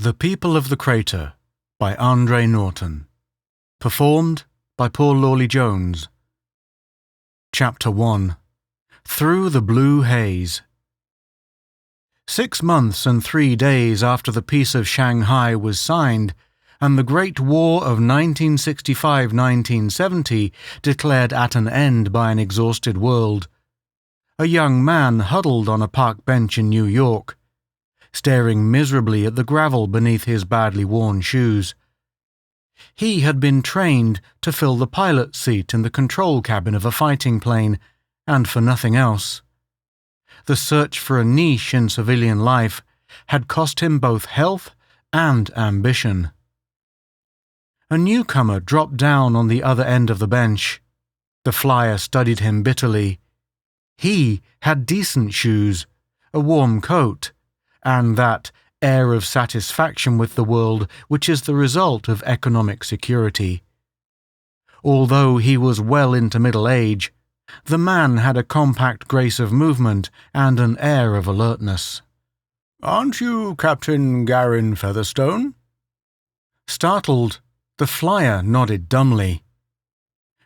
The People of the Crater by Andre Norton. Performed by Paul Lawley Jones. Chapter 1. Through the Blue Haze. 6 months and 3 days after the Peace of Shanghai was signed, and the Great War of 1965–1970 declared at an end by an exhausted world, a young man huddled on a park bench in New York, staring miserably at the gravel beneath his badly worn shoes. He had been trained to fill the pilot's seat in the control cabin of a fighting plane, and for nothing else. The search for a niche in civilian life had cost him both health and ambition. A newcomer dropped down on the other end of the bench. The flyer studied him bitterly. He had decent shoes, a warm coat, and that air of satisfaction with the world which is the result of economic security. Although he was well into middle age, the man had a compact grace of movement and an air of alertness. "Aren't you Captain Garin Featherstone?" Startled, the flyer nodded dumbly.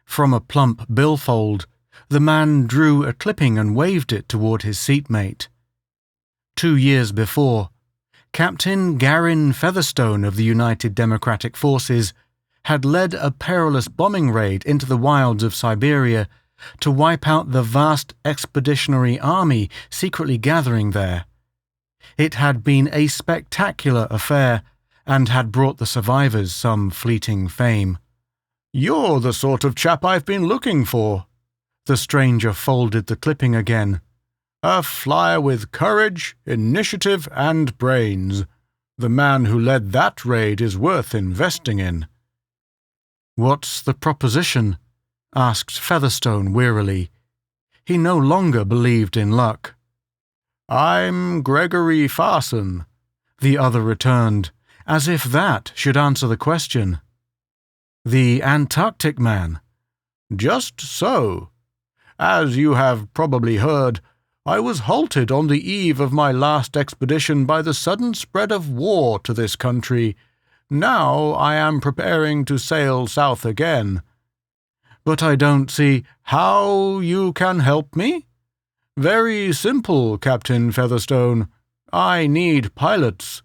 From a plump billfold, the man drew a clipping and waved it toward his seatmate. 2 years before, Captain Garin Featherstone of the United Democratic Forces had led a perilous bombing raid into the wilds of Siberia to wipe out the vast expeditionary army secretly gathering there. It had been a spectacular affair and had brought the survivors some fleeting fame. "You're the sort of chap I've been looking for." The stranger folded the clipping again. "A flyer with courage, initiative, and brains. The man who led that raid is worth investing in." "What's the proposition?" asked Featherstone wearily. He no longer believed in luck. "I'm Gregory Farson," the other returned, as if that should answer the question. "The Antarctic man?" "Just so. As you have probably heard, I was halted on the eve of my last expedition by the sudden spread of war to this country. Now I am preparing to sail south again." "But I don't see how you can help me." "Very simple, Captain Featherstone. I need pilots.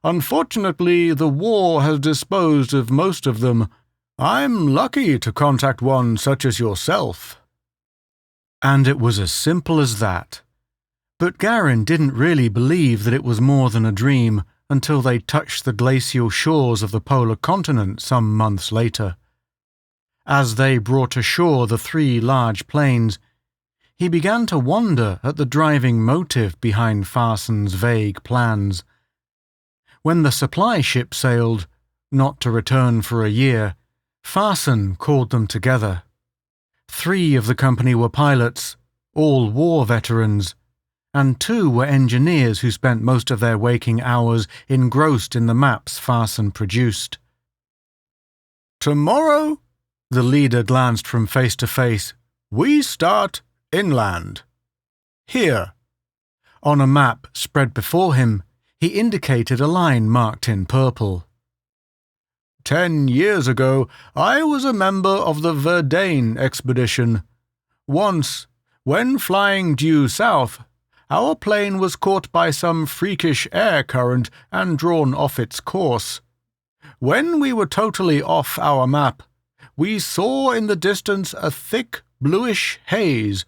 Unfortunately, the war has disposed of most of them. I'm lucky to contact one such as yourself." And it was as simple as that. But Garin didn't really believe that it was more than a dream until they touched the glacial shores of the polar continent some months later. As they brought ashore the 3 large planes, he began to wonder at the driving motive behind Farson's vague plans. When the supply ship sailed, not to return for a year, Farson called them together. 3 of the company were pilots, all war veterans, and 2 were engineers who spent most of their waking hours engrossed in the maps Farson produced. "Tomorrow," the leader glanced from face to face, "we start inland. Here." On a map spread before him, he indicated a line marked in purple. 10 years ago, I was a member of the Verdane expedition. Once, when flying due south, our plane was caught by some freakish air current and drawn off its course. When we were totally off our map, we saw in the distance a thick, bluish haze.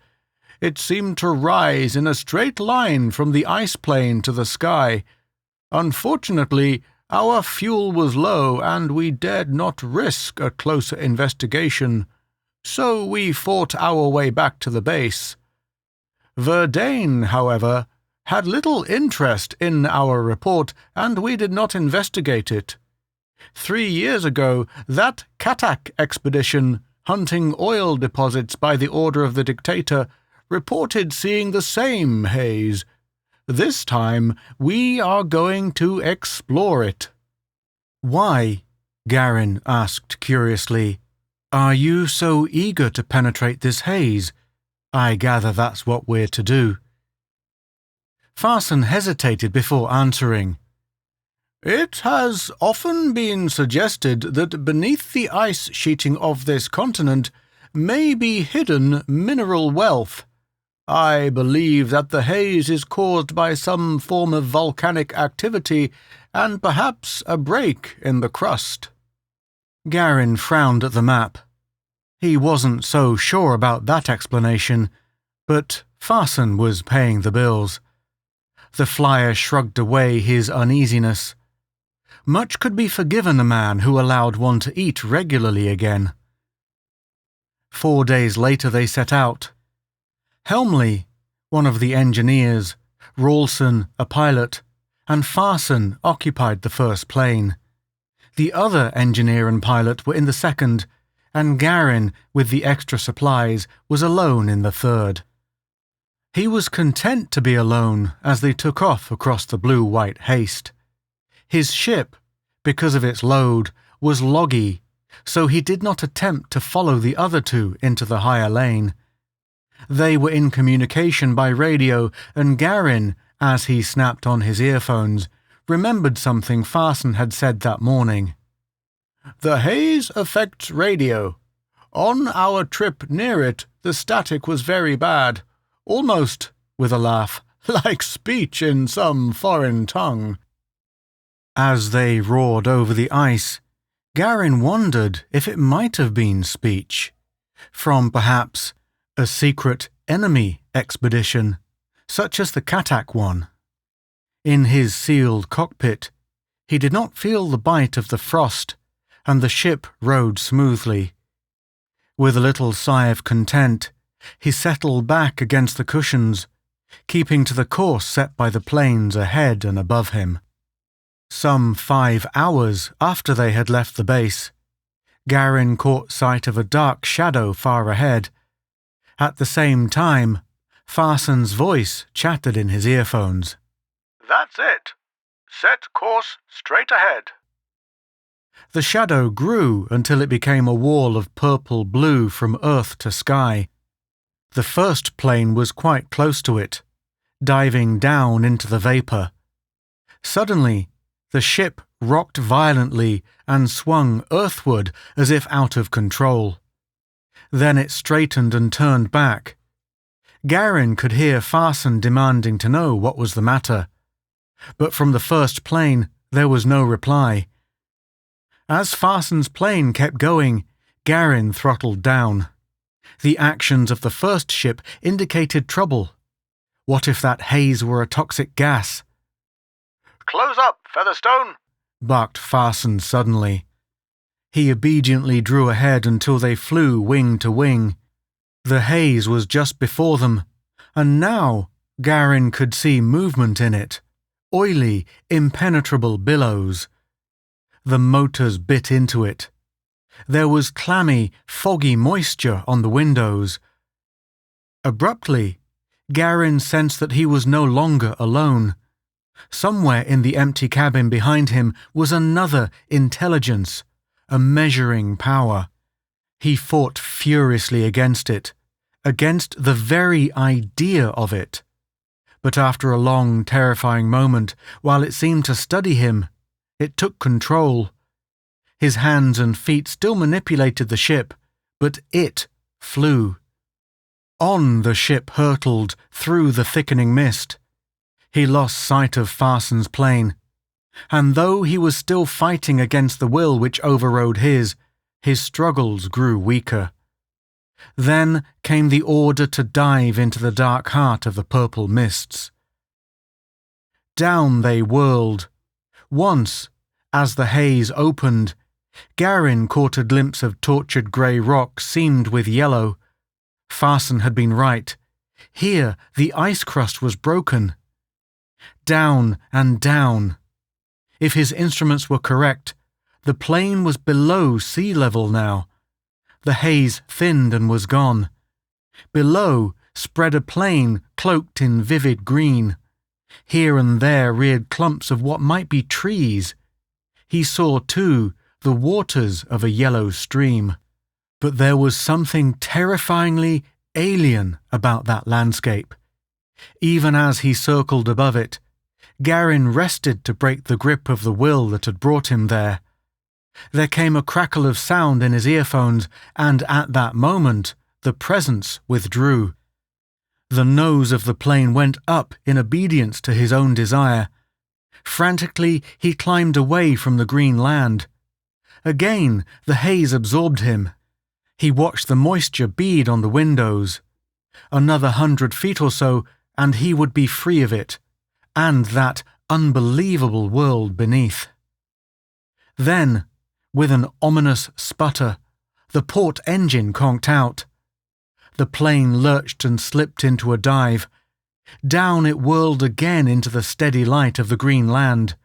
It seemed to rise in a straight line from the ice plain to the sky. Unfortunately, our fuel was low and we dared not risk a closer investigation, so we fought our way back to the base. Verdane, however, had little interest in our report and we did not investigate it. 3 years ago, that Katak expedition, hunting oil deposits by the order of the dictator, reported seeing the same haze. This time, we are going to explore it." "Why?" Garin asked curiously. "Are you so eager to penetrate this haze? I gather that's what we're to do." Farson hesitated before answering. It has often been suggested that beneath the ice sheeting of this continent may be hidden mineral wealth. I believe that the haze is caused by some form of volcanic activity and perhaps a break in the crust. Garin frowned at the map. He wasn't so sure about that explanation, but Farson was paying the bills. The flyer shrugged away his uneasiness. Much could be forgiven a man who allowed one to eat regularly again. 4 days later they set out. Helmley, one of the engineers, Rawlson, a pilot, and Farson occupied the first plane. The other engineer and pilot were in the second, and Garin, with the extra supplies, was alone in the third. He was content to be alone as they took off across the blue-white haste. His ship, because of its load, was loggy, so he did not attempt to follow the other two into the higher lane. They were in communication by radio, and Garin, as he snapped on his earphones, remembered something Farson had said that morning. "The haze affects radio. On our trip near it, the static was very bad. Almost," with a laugh, "like speech in some foreign tongue." As they roared over the ice, Garin wondered if it might have been speech, from perhaps a secret enemy expedition, such as the Katak one. In his sealed cockpit, he did not feel the bite of the frost, and the ship rode smoothly. With a little sigh of content, he settled back against the cushions, keeping to the course set by the planes ahead and above him. Some 5 hours after they had left the base, Garin caught sight of a dark shadow far ahead. At the same time, Farson's voice chattered in his earphones. "That's it. Set course straight ahead." The shadow grew until it became a wall of purple-blue from earth to sky. The first plane was quite close to it, diving down into the vapor. Suddenly, the ship rocked violently and swung earthward as if out of control. Then it straightened and turned back. Garin could hear Farson demanding to know what was the matter, but from the first plane there was no reply. As Farson's plane kept going, Garin throttled down. The actions of the first ship indicated trouble. What if that haze were a toxic gas? "Close up, Featherstone!" barked Farson suddenly. He obediently drew ahead until they flew wing to wing. The haze was just before them, and now Garin could see movement in it, oily, impenetrable billows. The motors bit into it. There was clammy, foggy moisture on the windows. Abruptly, Garin sensed that he was no longer alone. Somewhere in the empty cabin behind him was another intelligence, a measuring power. He fought furiously against it, against the very idea of it. But after a long, terrifying moment, while it seemed to study him, it took control. His hands and feet still manipulated the ship, but it flew. On the ship hurtled through the thickening mist. He lost sight of Farson's plane, and though he was still fighting against the will which overrode his struggles grew weaker. Then came the order to dive into the dark heart of the purple mists. Down they whirled. Once, as the haze opened, Garin caught a glimpse of tortured grey rock seamed with yellow. Farson had been right. Here the ice crust was broken. Down and down. If his instruments were correct, the plane was below sea level now. The haze thinned and was gone. Below spread a plain cloaked in vivid green. Here and there reared clumps of what might be trees. He saw, too, the waters of a yellow stream. But there was something terrifyingly alien about that landscape. Even as he circled above it, Garin rested to break the grip of the will that had brought him there. There came a crackle of sound in his earphones, and at that moment, the presence withdrew. The nose of the plane went up in obedience to his own desire. Frantically, he climbed away from the green land. Again, the haze absorbed him. He watched the moisture bead on the windows. Another 100 feet or so, and he would be free of it, and that unbelievable world beneath. Then, with an ominous sputter, the port engine conked out. The plane lurched and slipped into a dive. Down it whirled again into the steady light of the green land.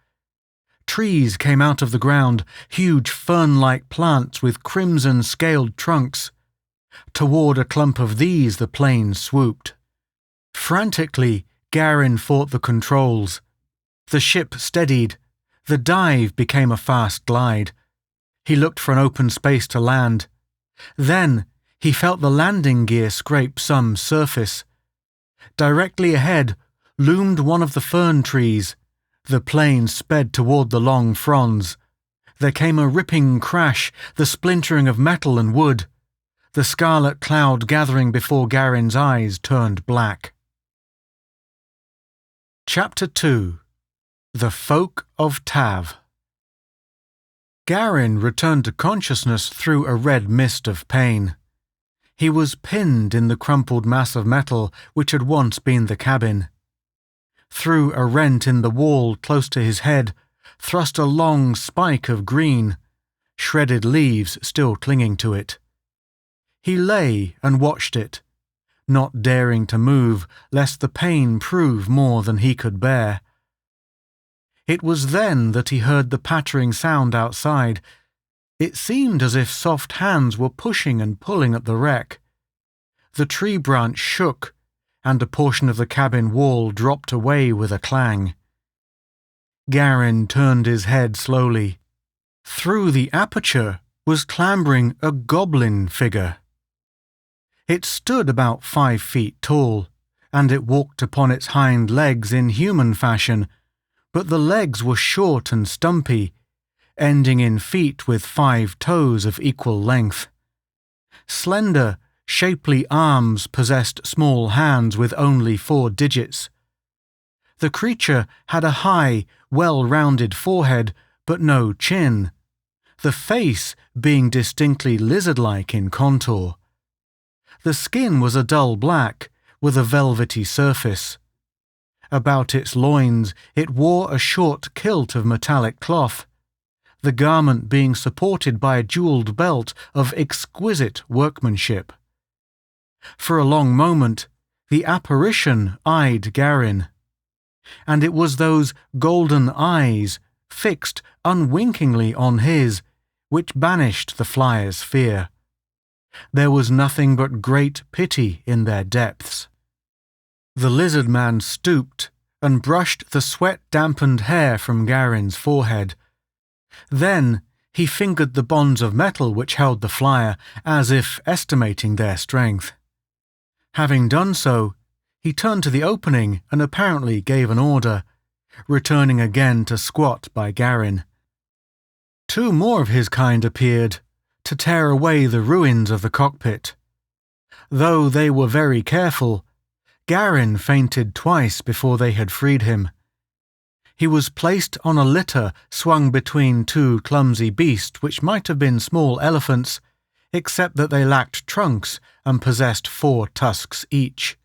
Trees came out of the ground, huge fern-like plants with crimson-scaled trunks. Toward a clump of these the plane swooped. Frantically, Garin fought the controls. The ship steadied. The dive became a fast glide. He looked for an open space to land. Then he felt the landing gear scrape some surface. Directly ahead loomed one of the fern trees. The plane sped toward the long fronds. There came a ripping crash, the splintering of metal and wood. The scarlet cloud gathering before Garin's eyes turned black. Chapter 2. The Folk of Tav. Garin returned to consciousness through a red mist of pain. He was pinned in the crumpled mass of metal which had once been the cabin. Through a rent in the wall close to his head thrust a long spike of green, shredded leaves still clinging to it. He lay and watched it, not daring to move lest the pain prove more than he could bear. It was then that he heard the pattering sound outside. It seemed as if soft hands were pushing and pulling at the wreck. The tree branch shook, and a portion of the cabin wall dropped away with a clang. Garin turned his head slowly. Through the aperture was clambering a goblin figure. It stood about 5 feet tall, and it walked upon its hind legs in human fashion, but the legs were short and stumpy, ending in feet with 5 toes of equal length. Slender, shapely arms possessed small hands with only 4 digits. The creature had a high, well-rounded forehead, but no chin, the face being distinctly lizard-like in contour. The skin was a dull black, with a velvety surface. About its loins it wore a short kilt of metallic cloth, the garment being supported by a jewelled belt of exquisite workmanship. For a long moment the apparition eyed Garin, and it was those golden eyes, fixed unwinkingly on his, which banished the flyer's fear. There was nothing but great pity in their depths. The lizard man stooped and brushed the sweat-dampened hair from Garin's forehead. Then he fingered the bonds of metal which held the flyer, as if estimating their strength. Having done so, he turned to the opening and apparently gave an order, returning again to squat by Garin. 2 more of his kind appeared, to tear away the ruins of the cockpit. Though they were very careful, Garin fainted twice before they had freed him. He was placed on a litter swung between 2 clumsy beasts which might have been small elephants, except that they lacked trunks and possessed 4 tusks each.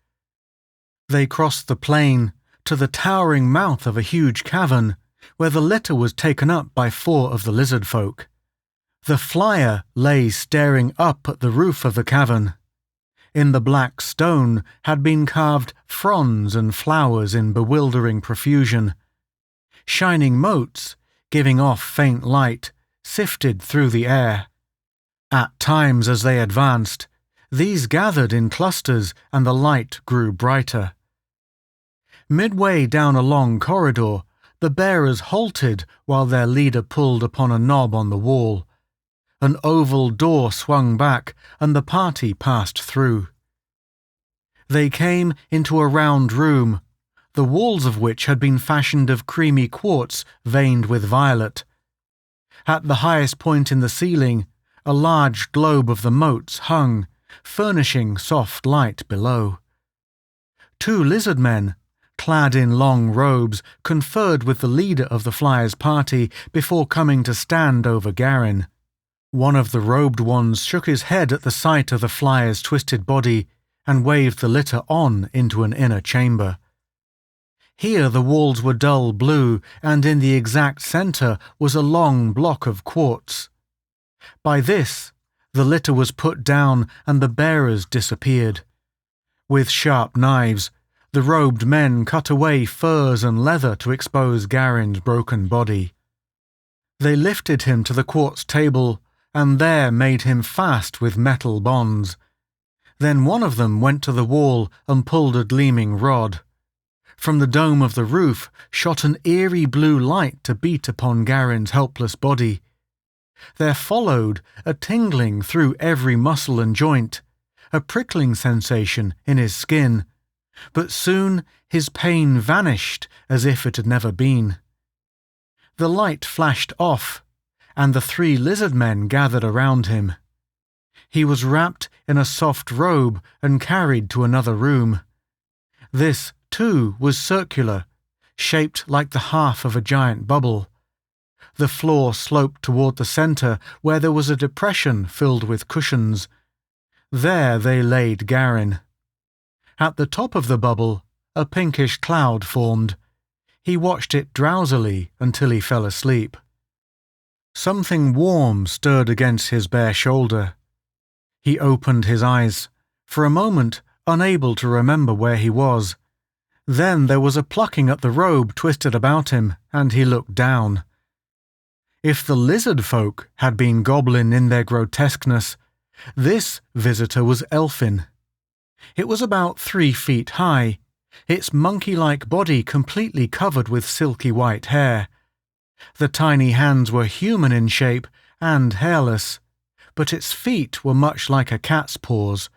They crossed the plain to the towering mouth of a huge cavern, where the litter was taken up by 4 of the lizard folk. The flyer lay staring up at the roof of the cavern. In the black stone had been carved fronds and flowers in bewildering profusion. Shining motes, giving off faint light, sifted through the air. At times as they advanced, these gathered in clusters and the light grew brighter. Midway down a long corridor, the bearers halted while their leader pulled upon a knob on the wall. An oval door swung back, and the party passed through. They came into a round room, the walls of which had been fashioned of creamy quartz veined with violet. At the highest point in the ceiling, a large globe of the motes hung, furnishing soft light below. 2 lizard men, clad in long robes, conferred with the leader of the flyers' party before coming to stand over Garin. One of the robed ones shook his head at the sight of the flyer's twisted body and waved the litter on into an inner chamber. Here the walls were dull blue, and in the exact centre was a long block of quartz. By this, the litter was put down and the bearers disappeared. With sharp knives, the robed men cut away furs and leather to expose Garin's broken body. They lifted him to the quartz table and there made him fast with metal bonds. Then one of them went to the wall and pulled a gleaming rod. From the dome of the roof shot an eerie blue light to beat upon Garin's helpless body. There followed a tingling through every muscle and joint, a prickling sensation in his skin, but soon his pain vanished as if it had never been. The light flashed off, and the 3 lizard men gathered around him. He was wrapped in a soft robe and carried to another room. This, too, was circular, shaped like the half of a giant bubble. The floor sloped toward the centre, where there was a depression filled with cushions. There they laid Garin. At the top of the bubble, a pinkish cloud formed. He watched it drowsily until he fell asleep. Something warm stirred against his bare shoulder. He opened his eyes, for a moment unable to remember where he was. Then there was a plucking at the robe twisted about him, and he looked down. If the lizard folk had been goblin in their grotesqueness, this visitor was elfin. It was about 3 feet high, its monkey-like body completely covered with silky white hair. The tiny hands were human in shape and hairless, but its feet were much like a cat's paws.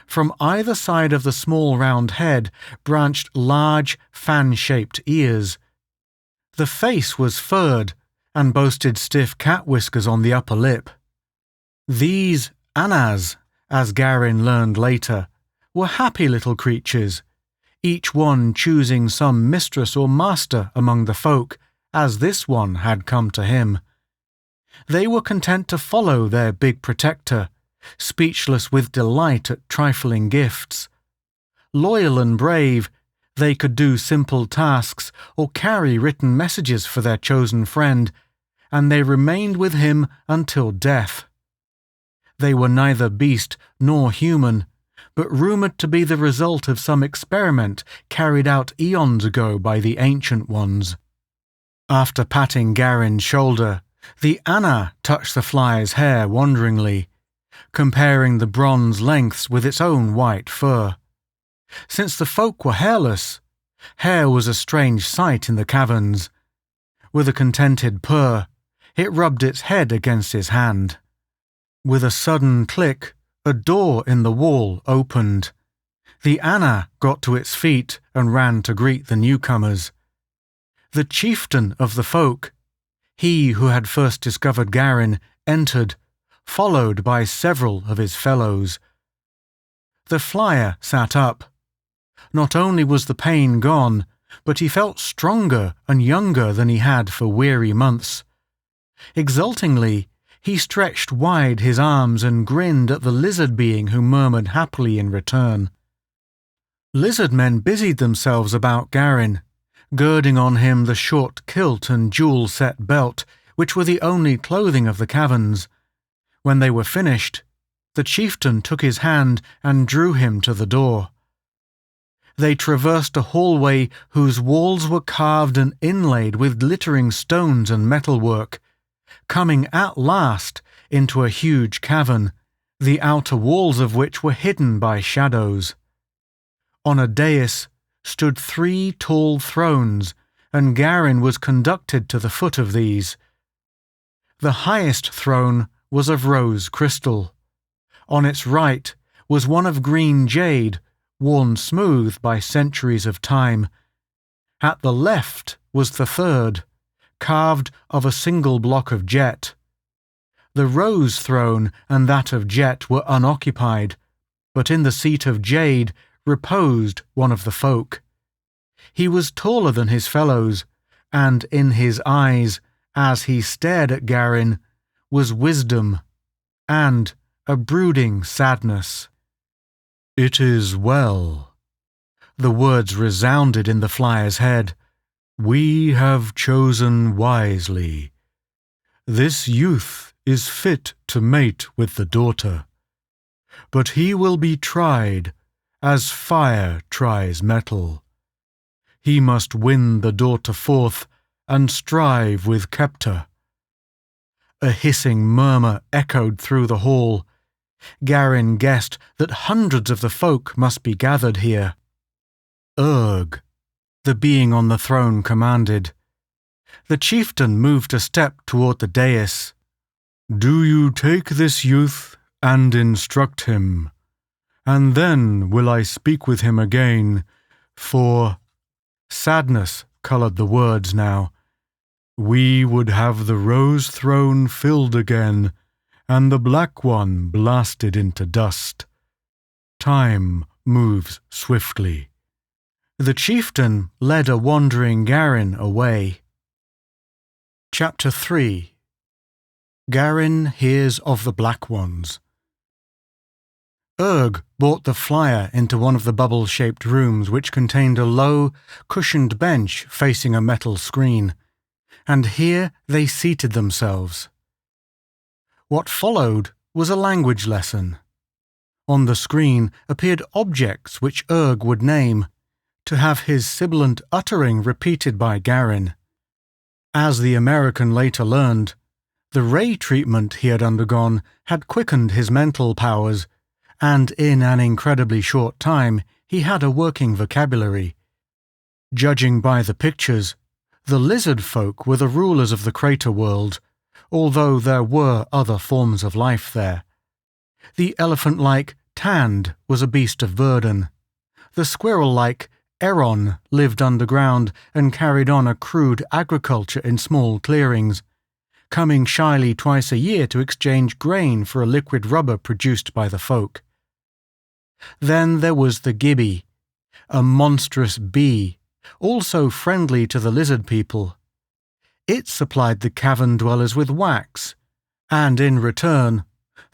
From either side of the small round head branched large fan-shaped ears. The face was furred and boasted stiff cat whiskers on the upper lip. These Anas, as Garin learned later, were happy little creatures, each one choosing some mistress or master among the folk, as this one had come to him. They were content to follow their big protector, speechless with delight at trifling gifts. Loyal and brave, they could do simple tasks or carry written messages for their chosen friend, and they remained with him until death. They were neither beast nor human, but rumoured to be the result of some experiment carried out eons ago by the Ancient Ones. After patting Garin's shoulder, the Ana touched the flyer's hair wonderingly, comparing the bronze lengths with its own white fur. Since the folk were hairless, hair was a strange sight in the caverns. With a contented purr, it rubbed its head against his hand. With a sudden click, a door in the wall opened. The Ana got to its feet and ran to greet the newcomers. The chieftain of the folk, he who had first discovered Garin, entered, followed by several of his fellows. The flyer sat up. Not only was the pain gone, but he felt stronger and younger than he had for weary months. Exultingly, he stretched wide his arms and grinned at the lizard being who murmured happily in return. Lizard men busied themselves about Garin, girding on him the short kilt and jewel-set belt, which were the only clothing of the caverns. When they were finished, the chieftain took his hand and drew him to the door. They traversed a hallway whose walls were carved and inlaid with glittering stones and metalwork, coming at last into a huge cavern, the outer walls of which were hidden by shadows. On a dais stood 3 tall thrones, and Garin was conducted to the foot of these. The highest throne was of rose crystal. On its right was one of green jade, worn smooth by centuries of time, At the left was the third, carved of a single block of jet. The rose throne and that of jet were unoccupied, but in the seat of jade reposed one of the folk. He was taller than his fellows, and in his eyes, as he stared at Garin, was wisdom and a brooding sadness. "It is well." The words resounded in the flyer's head. "We have chosen wisely. This youth is fit to mate with the daughter, but he will be tried as fire tries metal. He must win the daughter forth and strive with Kepta." A hissing murmur echoed through the hall. Garin guessed that hundreds of the folk must be gathered here. "Urg," the being on the throne commanded. The chieftain moved a step toward the dais. "Do you take this youth and instruct him, and then will I speak with him again, for—" sadness colored the words now. "We would have the rose throne filled again, and the black one blasted into dust. Time moves swiftly." The chieftain led a wandering Garin away. Chapter 3. Garin hears of the Black Ones. Urg brought the flyer into one of the bubble-shaped rooms which contained a low, cushioned bench facing a metal screen, and here they seated themselves. What followed was a language lesson. On the screen appeared objects which Urg would name, to have his sibilant uttering repeated by Garin. As the American later learned, the ray treatment he had undergone had quickened his mental powers, and in an incredibly short time he had a working vocabulary. Judging by the pictures, the lizard folk were the rulers of the crater world, although there were other forms of life there. The elephant-like Tand was a beast of burden. The squirrel-like Eron lived underground and carried on a crude agriculture in small clearings, coming shyly twice a year to exchange grain for a liquid rubber produced by the folk. Then there was the Gibby, a monstrous bee, also friendly to the lizard people. It supplied the cavern dwellers with wax, and in return,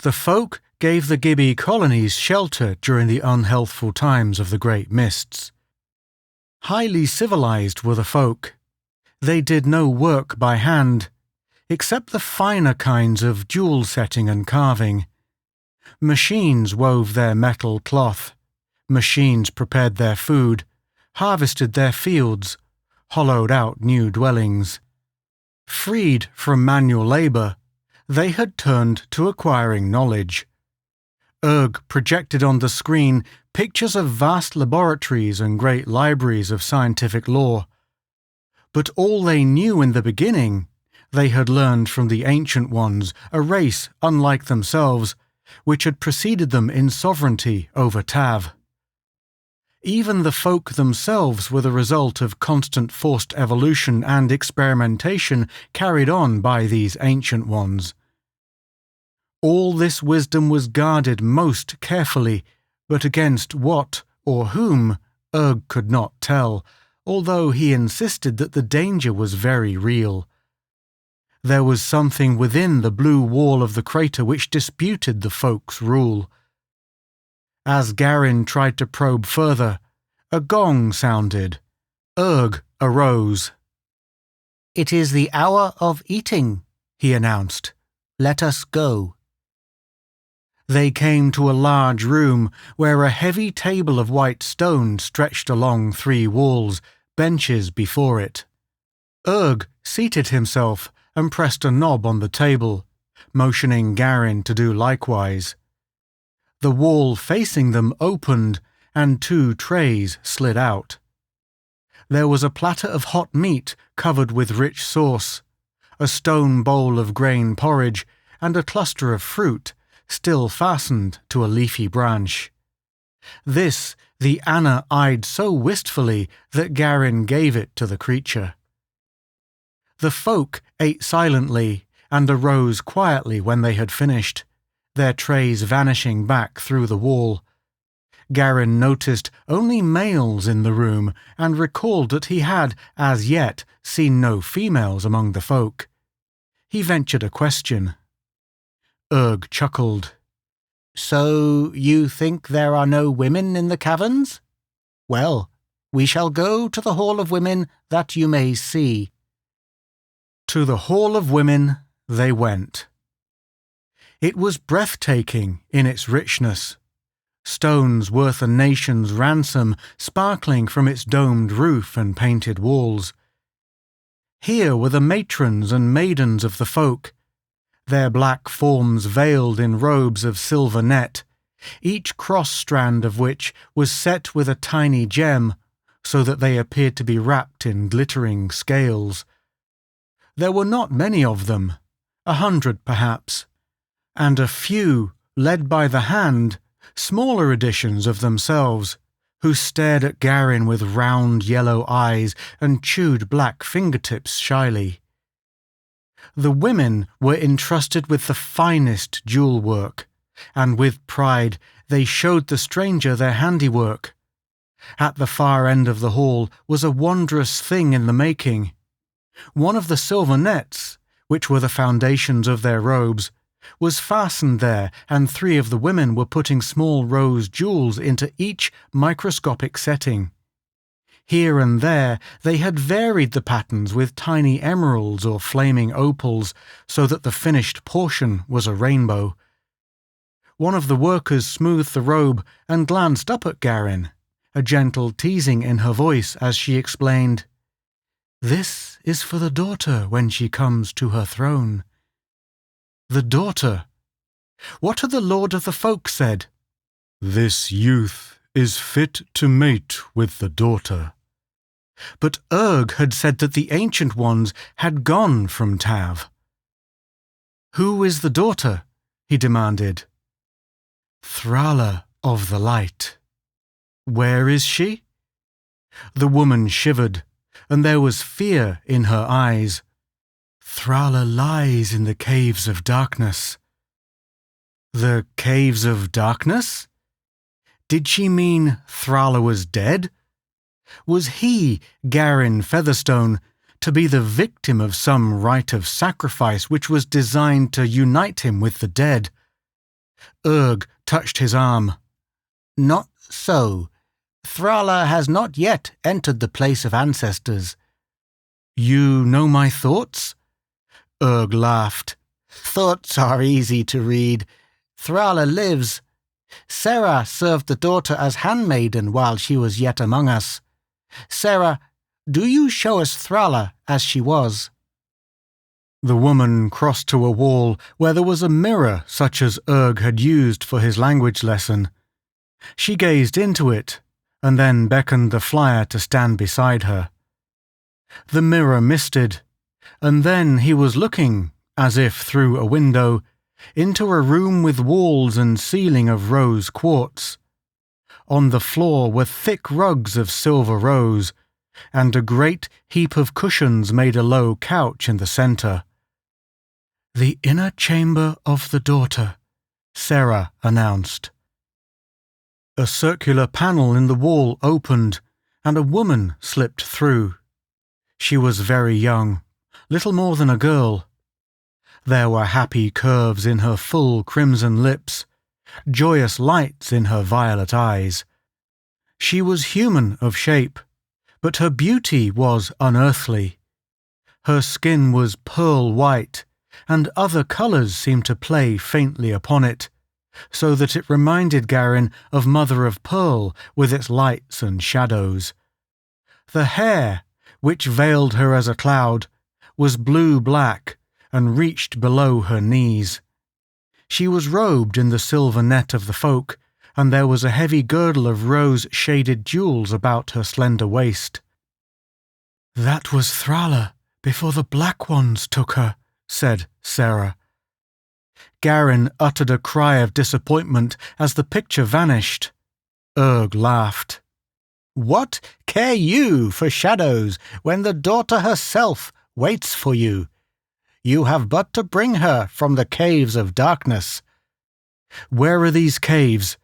the folk gave the Gibby colonies shelter during the unhealthful times of the Great Mists. Highly civilized were the folk. They did no work by hand, except the finer kinds of jewel setting and carving. Machines wove their metal cloth. Machines prepared their food, harvested their fields, hollowed out new dwellings. Freed from manual labor, they had turned to acquiring knowledge. Urg projected on the screen pictures of vast laboratories and great libraries of scientific lore. But all they knew in the beginning, they had learned from the Ancient Ones, a race unlike themselves, which had preceded them in sovereignty over Tav. Even the folk themselves were the result of constant forced evolution and experimentation carried on by these Ancient Ones. All this wisdom was guarded most carefully, but against what or whom Urg could not tell, although he insisted that the danger was very real. There was something within the blue wall of the crater which disputed the folk's rule. As Garin tried to probe further, a gong sounded. Urg arose. "It is the hour of eating," he announced. "Let us go." They came to a large room where a heavy table of white stone stretched along 3 walls, benches before it. Urg seated himself and pressed a knob on the table, motioning Garin to do likewise. The wall facing them opened, and 2 trays slid out. There was a platter of hot meat covered with rich sauce, a stone bowl of grain porridge, and a cluster of fruit, still fastened to a leafy branch. This The Anna eyed so wistfully that Garin gave it to the creature. The folk ate silently and arose quietly when they had finished, their trays vanishing back through the wall. Garin noticed only males in the room and recalled that he had, as yet, seen no females among the folk. He ventured a question. Urg chuckled. "So you think there are no women in the caverns? Well, we shall go to the Hall of Women that you may see." To the Hall of Women they went. It was breathtaking in its richness. Stones worth a nation's ransom sparkling from its domed roof and painted walls. Here were the matrons and maidens of the folk, their black forms veiled in robes of silver net, each cross-strand of which was set with a tiny gem, so that they appeared to be wrapped in glittering scales. There were not many of them, 100 perhaps, and a few, led by the hand, smaller editions of themselves, who stared at Garin with round yellow eyes and chewed black fingertips shyly. The women were entrusted with the finest jewel work, and with pride they showed the stranger their handiwork. At the far end of the hall was a wondrous thing in the making. One of the silver nets, which were the foundations of their robes, was fastened there, and 3 of the women were putting small rose jewels into each microscopic setting. Here and there they had varied the patterns with tiny emeralds or flaming opals, so that the finished portion was a rainbow. One of the workers smoothed the robe and glanced up at Garin, a gentle teasing in her voice as she explained, "This is for the daughter when she comes to her throne." The daughter? What had the Lord of the Folk said? "This youth is fit to mate with the daughter." But Urg had said that the Ancient Ones had gone from Tav. "Who is the daughter?" he demanded. "Thrala of the Light." "Where is she?" The woman shivered, and there was fear in her eyes. "Thrala lies in the Caves of Darkness." The Caves of Darkness? Did she mean Thrala was dead? Was he, Garin Featherstone, to be the victim of some rite of sacrifice which was designed to unite him with the dead? Urg touched his arm. "Not so. Thrala has not yet entered the place of ancestors." "You know my thoughts?" Urg laughed. "Thoughts are easy to read. Thrala lives. Serra served the daughter as handmaiden while she was yet among us. Serra, do you show us Thrala as she was?" The woman crossed to a wall where there was a mirror such as Urg had used for his language lesson. She gazed into it, and then beckoned the flyer to stand beside her. The mirror misted, and then he was looking, as if through a window, into a room with walls and ceiling of rose quartz. On the floor were thick rugs of silver rose, and a great heap of cushions made a low couch in the centre. "The inner chamber of the daughter," Serra announced. A circular panel in the wall opened, and a woman slipped through. She was very young, little more than a girl. There were happy curves in her full crimson lips, joyous lights in her violet eyes. She was human of shape, but her beauty was unearthly. Her skin was pearl white, and other colours seemed to play faintly upon it, so that it reminded Garin of Mother of Pearl with its lights and shadows. The hair, which veiled her as a cloud, was blue-black and reached below her knees. She was robed in the silver net of the folk, and there was a heavy girdle of rose-shaded jewels about her slender waist. "That was Thrala before the Black Ones took her," said Serra. Garin uttered a cry of disappointment as the picture vanished. Urg laughed. "What care you for shadows when the daughter herself waits for you? You have but to bring her from the caves of darkness." "Where are these caves?"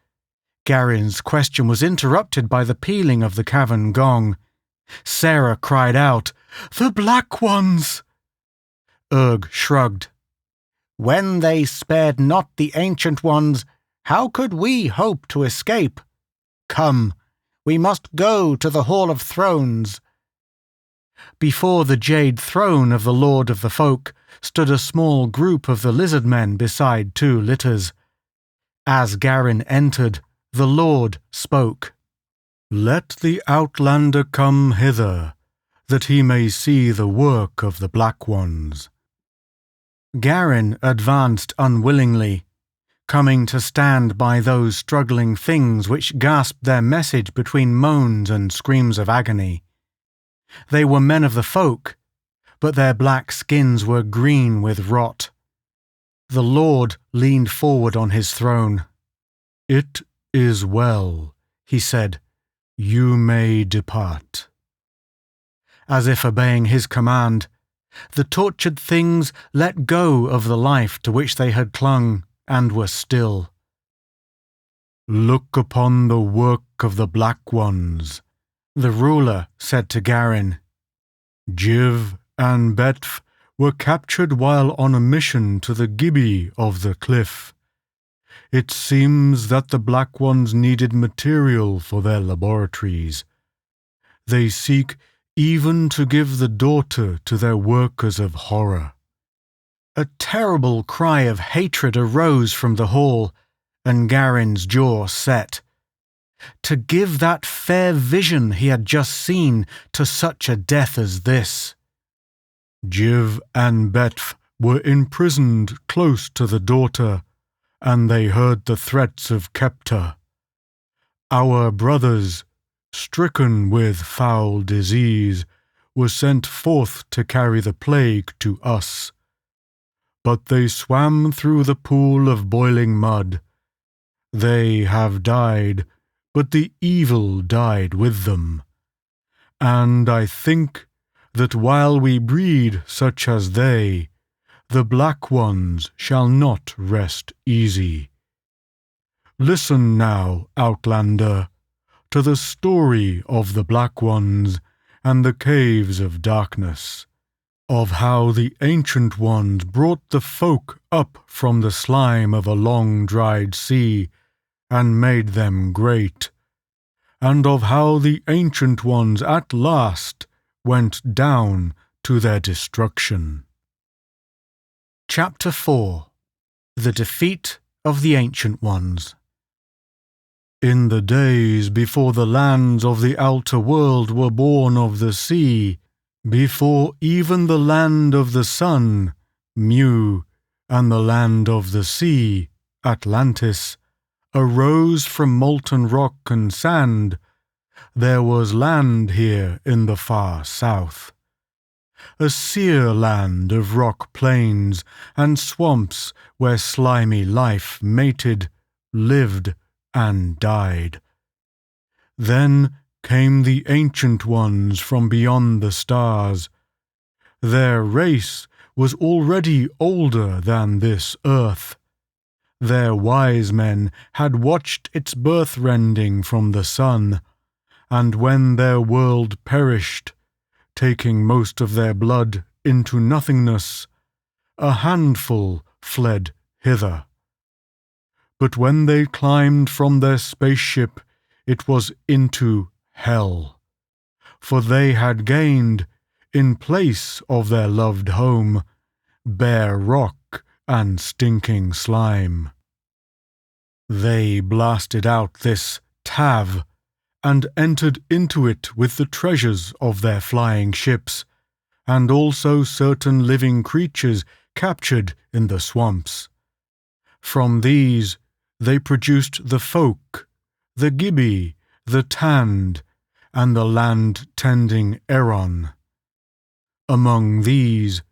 Garin's question was interrupted by the pealing of the cavern gong. Sarah cried out, "The Black Ones!" Urg shrugged. "When they spared not the Ancient Ones, how could we hope to escape? Come, we must go to the Hall of Thrones." Before the jade throne of the Lord of the Folk stood a small group of the lizard men beside two litters. As Garin entered, the Lord spoke. "Let the Outlander come hither, that he may see the work of the Black Ones." Garin advanced unwillingly, coming to stand by those struggling things which gasped their message between moans and screams of agony. They were men of the folk, but their black skins were green with rot. The Lord leaned forward on his throne. "It is well," he said. "You may depart." As if obeying his command, the tortured things let go of the life to which they had clung and were still. "Look upon the work of the Black Ones," the ruler said to Garin. "Jiv and Betf were captured while on a mission to the Gibi of the cliff. It seems that the Black Ones needed material for their laboratories. They seek even to give the daughter to their workers of horror." A terrible cry of hatred arose from the hall, and Garin's jaw set. To give that fair vision he had just seen to such a death as this. "Jiv and Betf were imprisoned close to the daughter, and they heard the threats of Kepta. Our brothers, stricken with foul disease, were sent forth to carry the plague to us. But they swam through the pool of boiling mud. They have died, but the evil died with them. And I think that while we breed such as they, the Black Ones shall not rest easy. Listen now, Outlander, to the story of the Black Ones and the Caves of Darkness, of how the Ancient Ones brought the folk up from the slime of a long-dried sea and made them great, and of how the Ancient Ones at last went down to their destruction. Chapter 4. The Defeat of the Ancient Ones. In the days before the lands of the outer world were born of the sea, before even the land of the sun, Mu, and the land of the sea, Atlantis, arose from molten rock and sand, there was land here in the far south. A sere land of rock plains and swamps where slimy life mated, lived, and died. Then came the Ancient Ones from beyond the stars. Their race was already older than this earth. Their wise men had watched its birth-rending from the sun, and when their world perished, taking most of their blood into nothingness, a handful fled hither. But when they climbed from their spaceship, it was into hell, for they had gained, in place of their loved home, bare rock and stinking slime. They blasted out this Tav and entered into it with the treasures of their flying ships, and also certain living creatures captured in the swamps. From these they produced the folk, the Gibi, the Tand, and the land-tending Eron. Among these,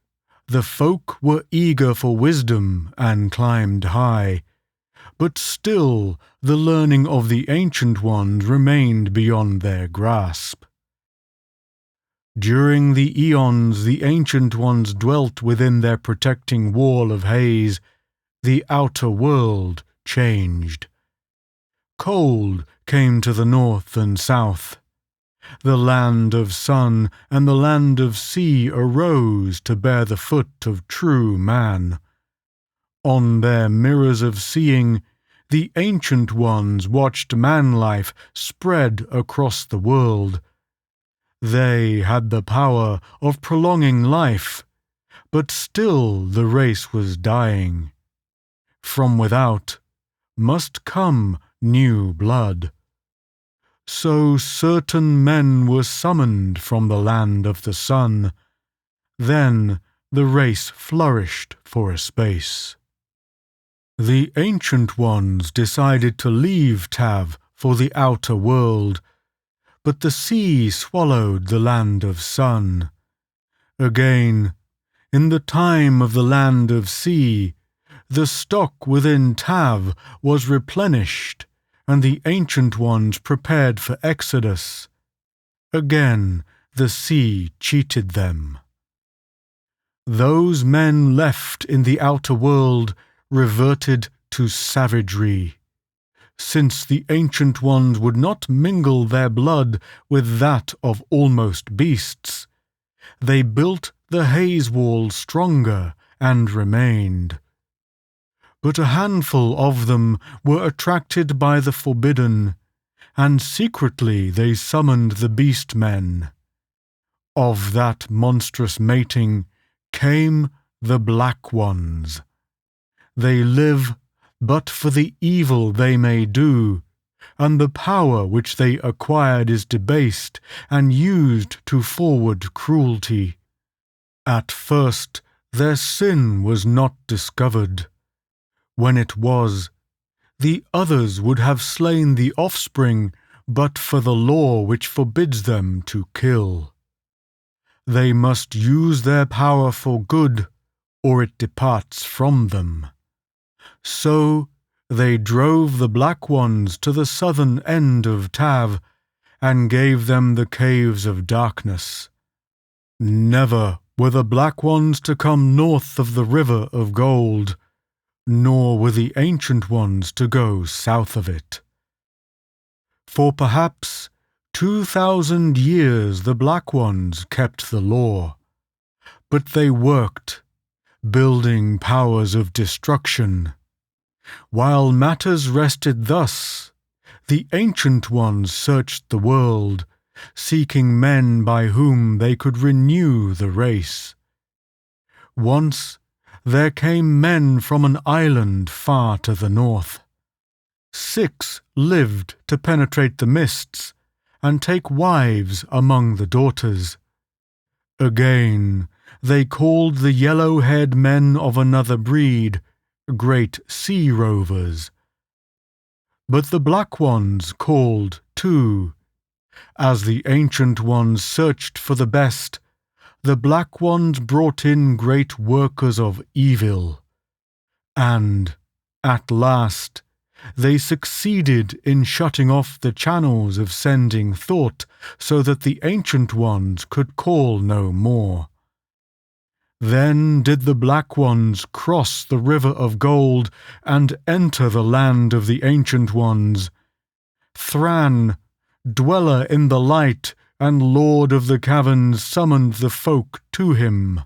the folk were eager for wisdom and climbed high, but still the learning of the Ancient Ones remained beyond their grasp. During the eons the Ancient Ones dwelt within their protecting wall of haze. The outer world changed. Cold came to the north and south. The land of sun and the land of sea arose to bear the foot of true man. On their mirrors of seeing, the Ancient Ones watched man-life spread across the world. They had the power of prolonging life, but still the race was dying. From without must come new blood. So certain men were summoned from the land of the sun. Then the race flourished for a space. The Ancient Ones decided to leave Tav for the outer world, but the sea swallowed the land of sun. Again, in the time of the land of sea, the stock within Tav was replenished, and the Ancient Ones prepared for exodus. Again the sea cheated them. Those men left in the outer world reverted to savagery. Since the Ancient Ones would not mingle their blood with that of almost beasts, they built the haze wall stronger and remained. But a handful of them were attracted by the forbidden, and secretly they summoned the beast men. Of that monstrous mating came the Black Ones. They live but for the evil they may do, and the power which they acquired is debased and used to forward cruelty. At first their sin was not discovered. When it was, the others would have slain the offspring but for the law which forbids them to kill. They must use their power for good, or it departs from them. So they drove the Black Ones to the southern end of Tav, and gave them the caves of darkness. Never were the Black Ones to come north of the river of gold, nor were the Ancient Ones to go south of it. For perhaps 2,000 years the Black Ones kept the law, but they worked, building powers of destruction. While matters rested thus, the Ancient Ones searched the world, seeking men by whom they could renew the race. Once there came men from an island far to the north. 6 lived to penetrate the mists and take wives among the daughters. Again they called the yellow-haired men of another breed great sea rovers. But the Black Ones called too. As the Ancient Ones searched for the best, the Black Ones brought in great workers of evil. And, at last, they succeeded in shutting off the channels of sending thought so that the Ancient Ones could call no more. Then did the Black Ones cross the river of gold and enter the land of the Ancient Ones. Thran, dweller in the light and lord of the caverns, summoned the folk to him.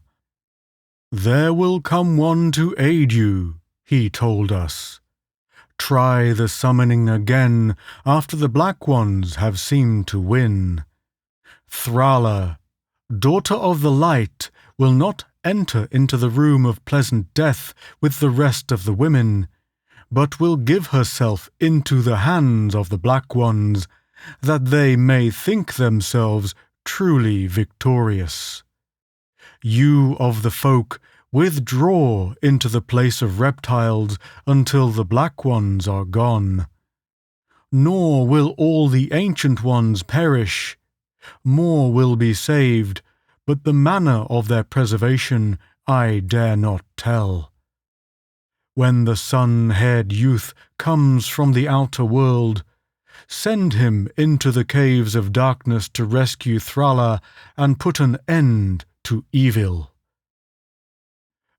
"There will come one to aid you," he told us. "Try the summoning again after the Black Ones have seemed to win. Thrala, daughter of the light, will not enter into the room of pleasant death with the rest of the women, but will give herself into the hands of the Black Ones, that they may think themselves truly victorious. You of the folk withdraw into the place of reptiles until the Black Ones are gone. Nor will all the Ancient Ones perish. More will be saved, but the manner of their preservation I dare not tell. When the sun-haired youth comes from the outer world, send him into the caves of darkness to rescue Thrala and put an end to evil."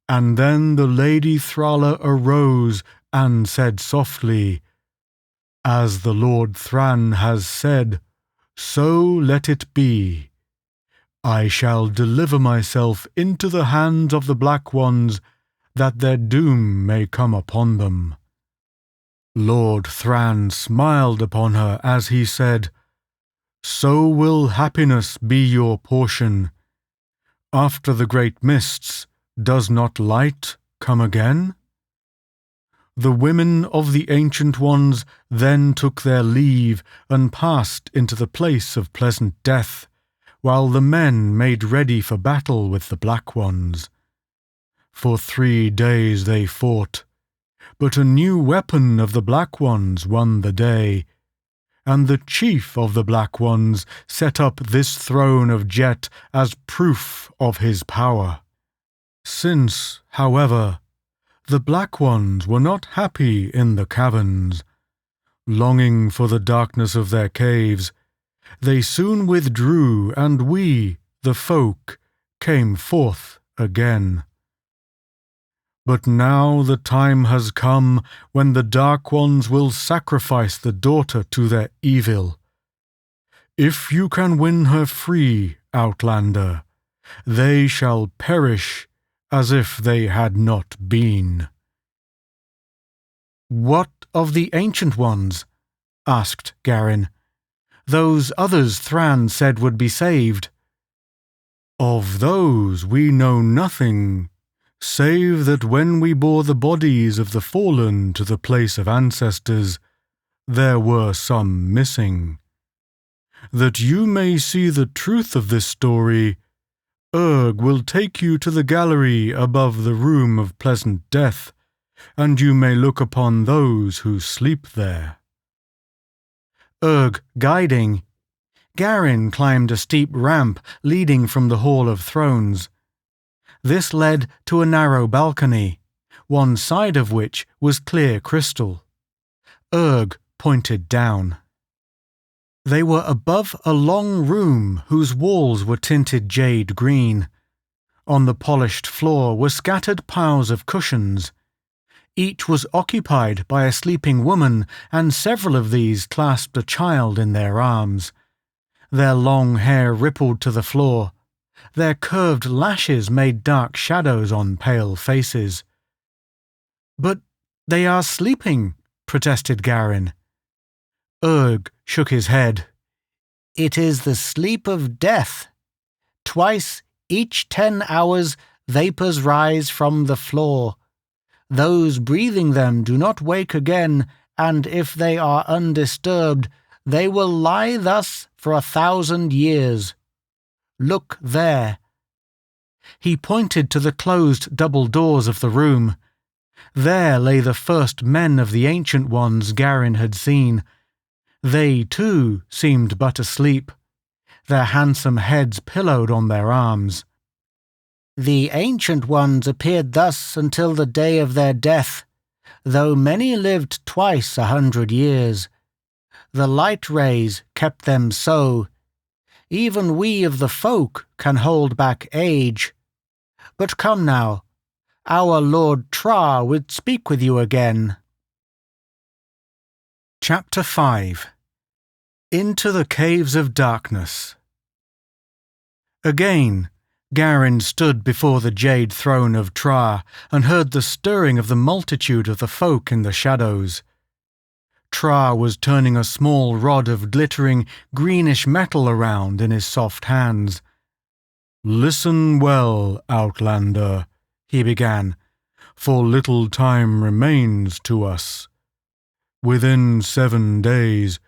And then the Lady Thrala arose and said softly, "As the Lord Thran has said, so let it be. I shall deliver myself into the hands of the Black Ones, that their doom may come upon them." Lord Thran smiled upon her as he said, "So will happiness be your portion. After the great mists, does not light come again?" The women of the Ancient Ones then took their leave and passed into the place of pleasant death, while the men made ready for battle with the Black Ones. For 3 days they fought, but a new weapon of the Black Ones won the day, and the chief of the Black Ones set up this throne of jet as proof of his power. Since, however, the Black Ones were not happy in the caverns, longing for the darkness of their caves, they soon withdrew, and we, the folk, came forth again. But now the time has come when the Dark Ones will sacrifice the daughter to their evil. If you can win her free, Outlander, they shall perish as if they had not been." "What of the Ancient Ones?" asked Garin. "Those others Thran said would be saved." "Of those we know nothing, save that when we bore the bodies of the fallen to the place of ancestors, there were some missing. That you may see the truth of this story, Urg will take you to the gallery above the room of pleasant death, and you may look upon those who sleep there." Urg guiding, Garin climbed a steep ramp leading from the Hall of Thrones. This led to a narrow balcony, one side of which was clear crystal. Urg pointed down. They were above a long room whose walls were tinted jade green. On the polished floor were scattered piles of cushions. Each was occupied by a sleeping woman, and several of these clasped a child in their arms. Their long hair rippled to the floor. Their curved lashes made dark shadows on pale faces. "But they are sleeping," protested Garin. Urg shook his head. "It is the sleep of death. Twice each 10 hours vapours rise from the floor. Those breathing them do not wake again, and if they are undisturbed, they will lie thus for 1,000 years. Look there." He pointed to the closed double doors of the room. There lay the first men of the Ancient Ones Garin had seen. They, too, seemed but asleep, their handsome heads pillowed on their arms. "The Ancient Ones appeared thus until the day of their death, though many lived twice 100 years. The light rays kept them so. Even we of the folk can hold back age. But come now, our Lord Tra would speak with you again." Chapter 5. Into the Caves of Darkness. Again, Garin stood before the jade throne of Tra and heard the stirring of the multitude of the folk in the shadows. Tra was turning a small rod of glittering greenish metal around in his soft hands. "Listen well, Outlander," he began, "for little time remains to us. Within 7 days,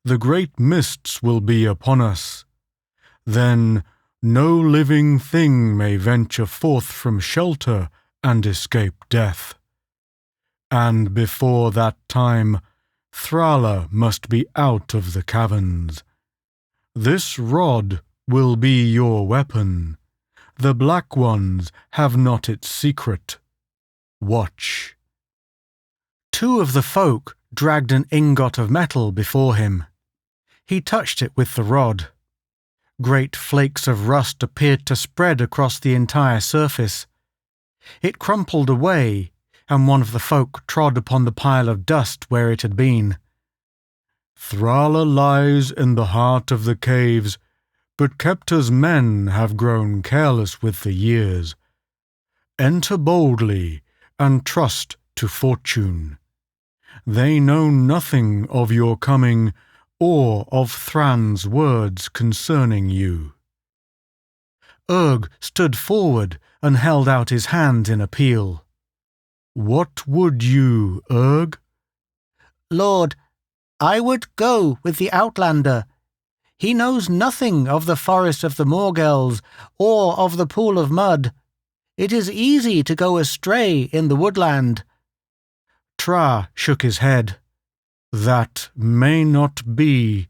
the great mists will be upon us. Then no living thing may venture forth from shelter and escape death. And before that time, Thrala must be out of the caverns. This rod will be your weapon. The Black Ones have not its secret. Watch, Two of the folk dragged an ingot of metal before him. He touched it with the rod. Great flakes of rust appeared to spread across the entire surface. It crumpled away, and one of the folk trod upon the pile of dust where it had been. "Thrala lies in the heart of the caves, but Kepta's men have grown careless with the years. Enter boldly and trust to fortune. They know nothing of your coming or of Thran's words concerning you." Urg stood forward and held out his hand in appeal. "What would you, Urg?" "Lord, I would go with the Outlander. He knows nothing of the forest of the Morgels or of the pool of mud. It is easy to go astray in the woodland." Tra shook his head. "That may not be.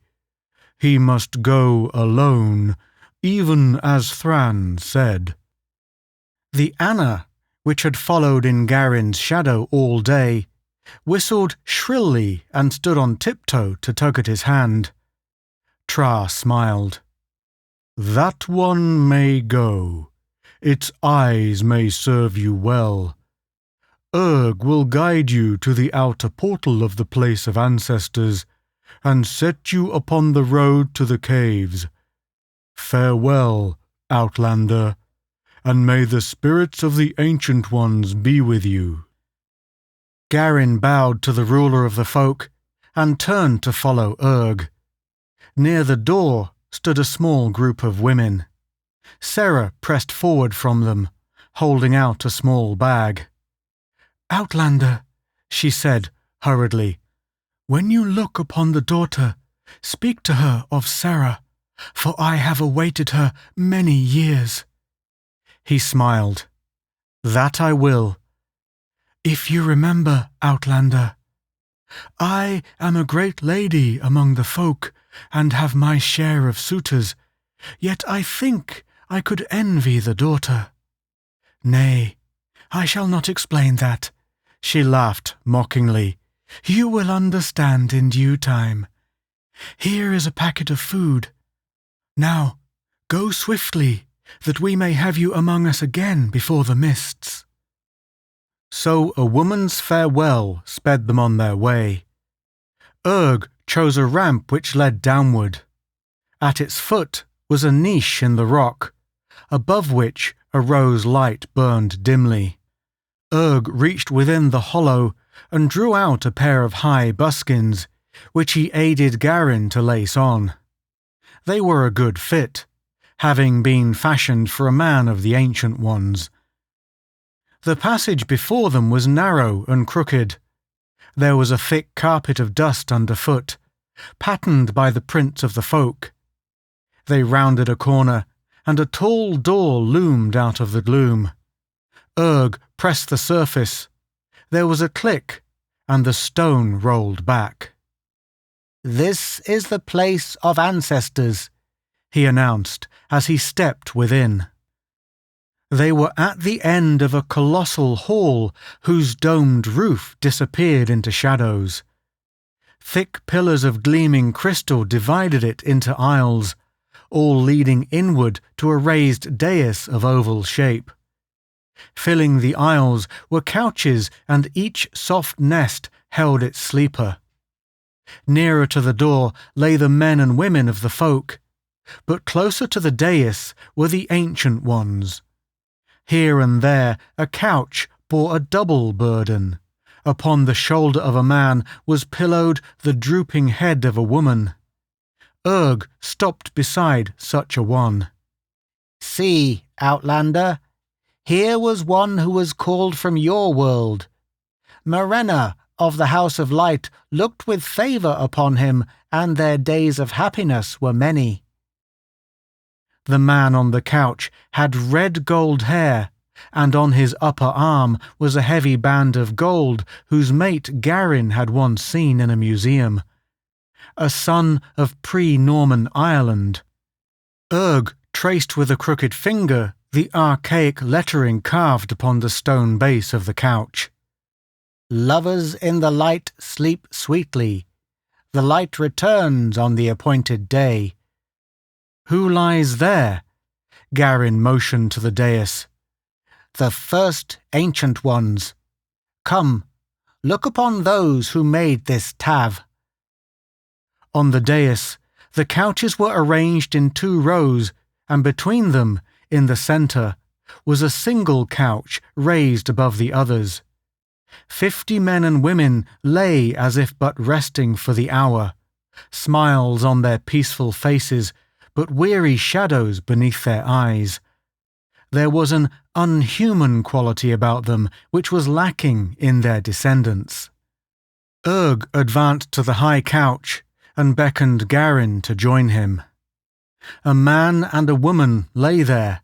He must go alone, even as Thran said." The Anna, which had followed in Garin's shadow all day, whistled shrilly and stood on tiptoe to tug at his hand. Tra smiled. "That one may go. Its eyes may serve you well. Urg will guide you to the outer portal of the Place of Ancestors and set you upon the road to the caves. Farewell, Outlander, and may the spirits of the Ancient Ones be with you." Garin bowed to the ruler of the folk and turned to follow Urg. Near the door stood a small group of women. Sarah pressed forward from them, holding out a small bag. "Outlander," she said hurriedly, "when you look upon the daughter, speak to her of Sarah, for I have awaited her many years." He smiled. "That I will." "If you remember, Outlander, I am a great lady among the folk and have my share of suitors, yet I think I could envy the daughter. Nay, I shall not explain that," she laughed mockingly. "You will understand in due time. Here is a packet of food. Now, go swiftly, that we may have you among us again before the mists." So a woman's farewell sped them on their way. Urg chose a ramp which led downward. At its foot was a niche in the rock, above which a rose light burned dimly. Urg reached within the hollow and drew out a pair of high buskins, which he aided Garin to lace on. They were a good fit, having been fashioned for a man of the Ancient Ones. The passage before them was narrow and crooked. There was a thick carpet of dust underfoot, patterned by the prints of the folk. They rounded a corner, and a tall door loomed out of the gloom. Urg pressed the surface. There was a click, and the stone rolled back. "This is the Place of Ancestors," he announced as he stepped within. They were at the end of a colossal hall whose domed roof disappeared into shadows. Thick pillars of gleaming crystal divided it into aisles, all leading inward to a raised dais of oval shape. Filling the aisles were couches, and each soft nest held its sleeper. Nearer to the door lay the men and women of the folk, but closer to the dais were the Ancient Ones. Here and there a couch bore a double burden. Upon the shoulder of a man was pillowed the drooping head of a woman. Urg stopped beside such a one. "See, Outlander, here was one who was called from your world. Marena of the House of Light looked with favour upon him, and their days of happiness were many." The man on the couch had red gold hair, and on his upper arm was a heavy band of gold whose mate Garin had once seen in a museum. A son of pre-Norman Ireland. Urg traced with a crooked finger the archaic lettering carved upon the stone base of the couch. Lovers in the light sleep sweetly. The light returns on the appointed day. Who lies there? Garin motioned to the dais. The first ancient ones. Come, look upon those who made this Tav. On the dais, the couches were arranged in 2 rows, and between them, in the centre, was a single couch raised above the others. 50 men and women lay as if but resting for the hour, smiles on their peaceful faces, but weary shadows beneath their eyes. There was an unhuman quality about them which was lacking in their descendants. Urg advanced to the high couch and beckoned Garin to join him. A man and a woman lay there,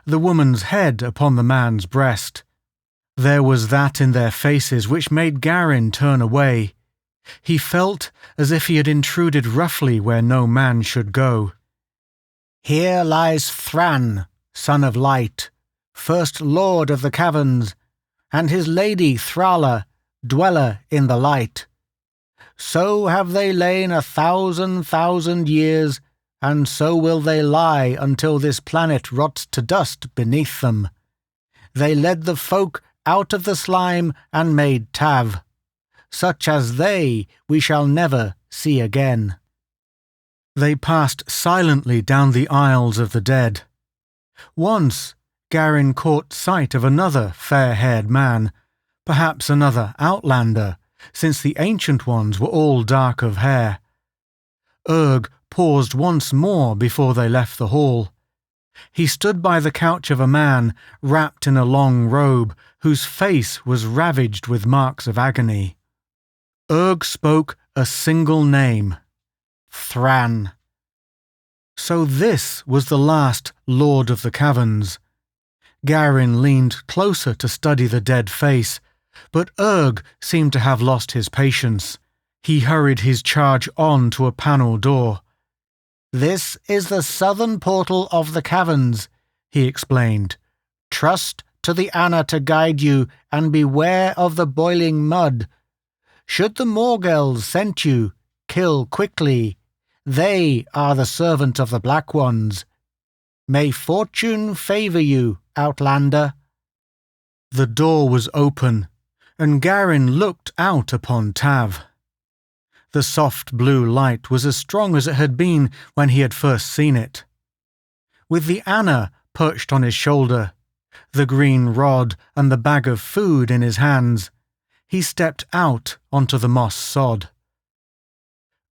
the woman's head upon the man's breast. There was that in their faces which made Garin turn away. He felt as if he had intruded roughly where no man should go. Here lies Thran, son of light, first lord of the caverns, and his lady Thrala, dweller in the light. So have they lain 1,000,000 years, and so will they lie until this planet rots to dust beneath them. They led the folk out of the slime and made Tav. Such as they we shall never see again. They passed silently down the aisles of the dead. Once Garin caught sight of another fair-haired man, perhaps another outlander, since the ancient ones were all dark of hair. Urg paused once more before they left the hall. He stood by the couch of a man wrapped in a long robe whose face was ravaged with marks of agony. Urg spoke a single name: Thran. So this was the last Lord of the Caverns. Garin leaned closer to study the dead face, but Urg seemed to have lost his patience. He hurried his charge on to a panel door. This is the southern portal of the caverns, he explained. Trust to the Anna to guide you, and beware of the boiling mud. Should the Morgels scent you, kill quickly. They are the servant of the Black Ones. May fortune favour you, Outlander. The door was open, and Garin looked out upon Tav. The soft blue light was as strong as it had been when he had first seen it. With the Anna perched on his shoulder, the green rod and the bag of food in his hands, he stepped out onto the moss sod.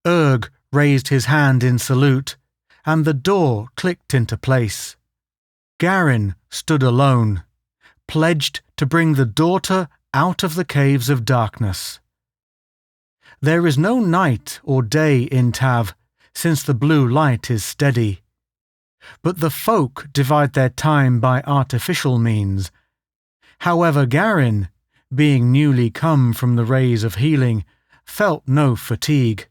Urg raised his hand in salute, and the door clicked into place. Garin stood alone, pledged to bring the daughter out of the caves of darkness. There is no night or day in Tav, since the blue light is steady. But the folk divide their time by artificial means. However, Garin, being newly come from the rays of healing, felt no fatigue.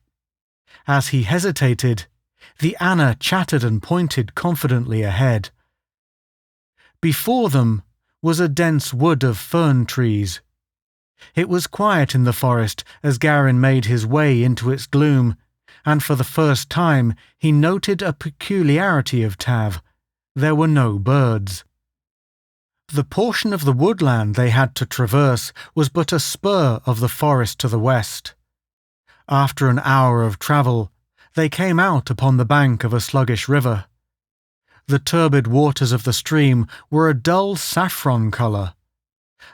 As he hesitated, the Anna chattered and pointed confidently ahead. Before them was a dense wood of fern trees. It was quiet in the forest as Garin made his way into its gloom, and for the first time he noted a peculiarity of Tav. There were no birds. The portion of the woodland they had to traverse was but a spur of the forest to the west. After an hour of travel, they came out upon the bank of a sluggish river. The turbid waters of the stream were a dull saffron colour.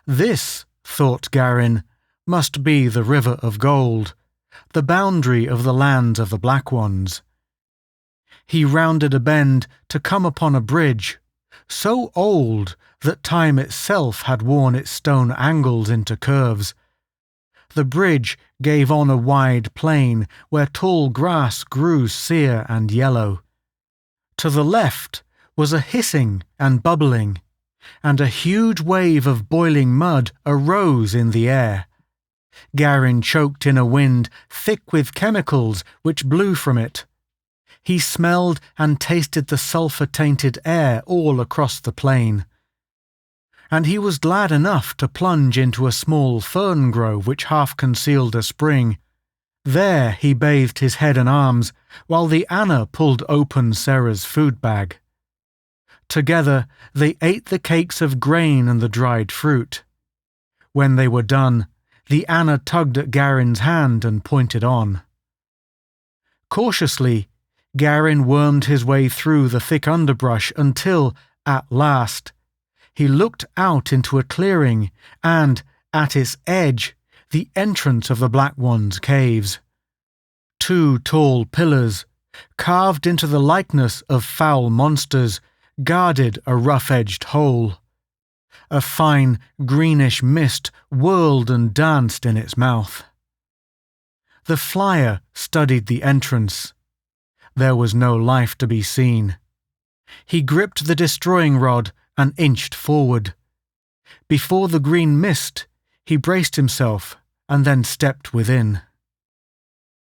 This, thought Garin, must be the River of Gold, the boundary of the lands of the Black Ones. He rounded a bend to come upon a bridge, so old that time itself had worn its stone angles into curves. The bridge gave on a wide plain where tall grass grew sere and yellow. To the left was a hissing and bubbling, and a huge wave of boiling mud arose in the air. Garin choked in a wind thick with chemicals which blew from it. He smelled and tasted the sulphur-tainted air all across the plain. and he was glad enough to plunge into a small fern grove which half concealed a spring. There he bathed his head and arms, while the Anna pulled open Sarah's food bag. Together they ate the cakes of grain and the dried fruit. When they were done, the Anna tugged at Garin's hand and pointed on. Cautiously, Garin wormed his way through the thick underbrush until, at last, he looked out into a clearing and, at its edge, the entrance of the Black One's caves. 2 tall pillars, carved into the likeness of foul monsters, guarded a rough-edged hole. A fine, greenish mist whirled and danced in its mouth. The flyer studied the entrance. There was no life to be seen. He gripped the destroying rod and inched forward. Before the green mist, he braced himself and then stepped within.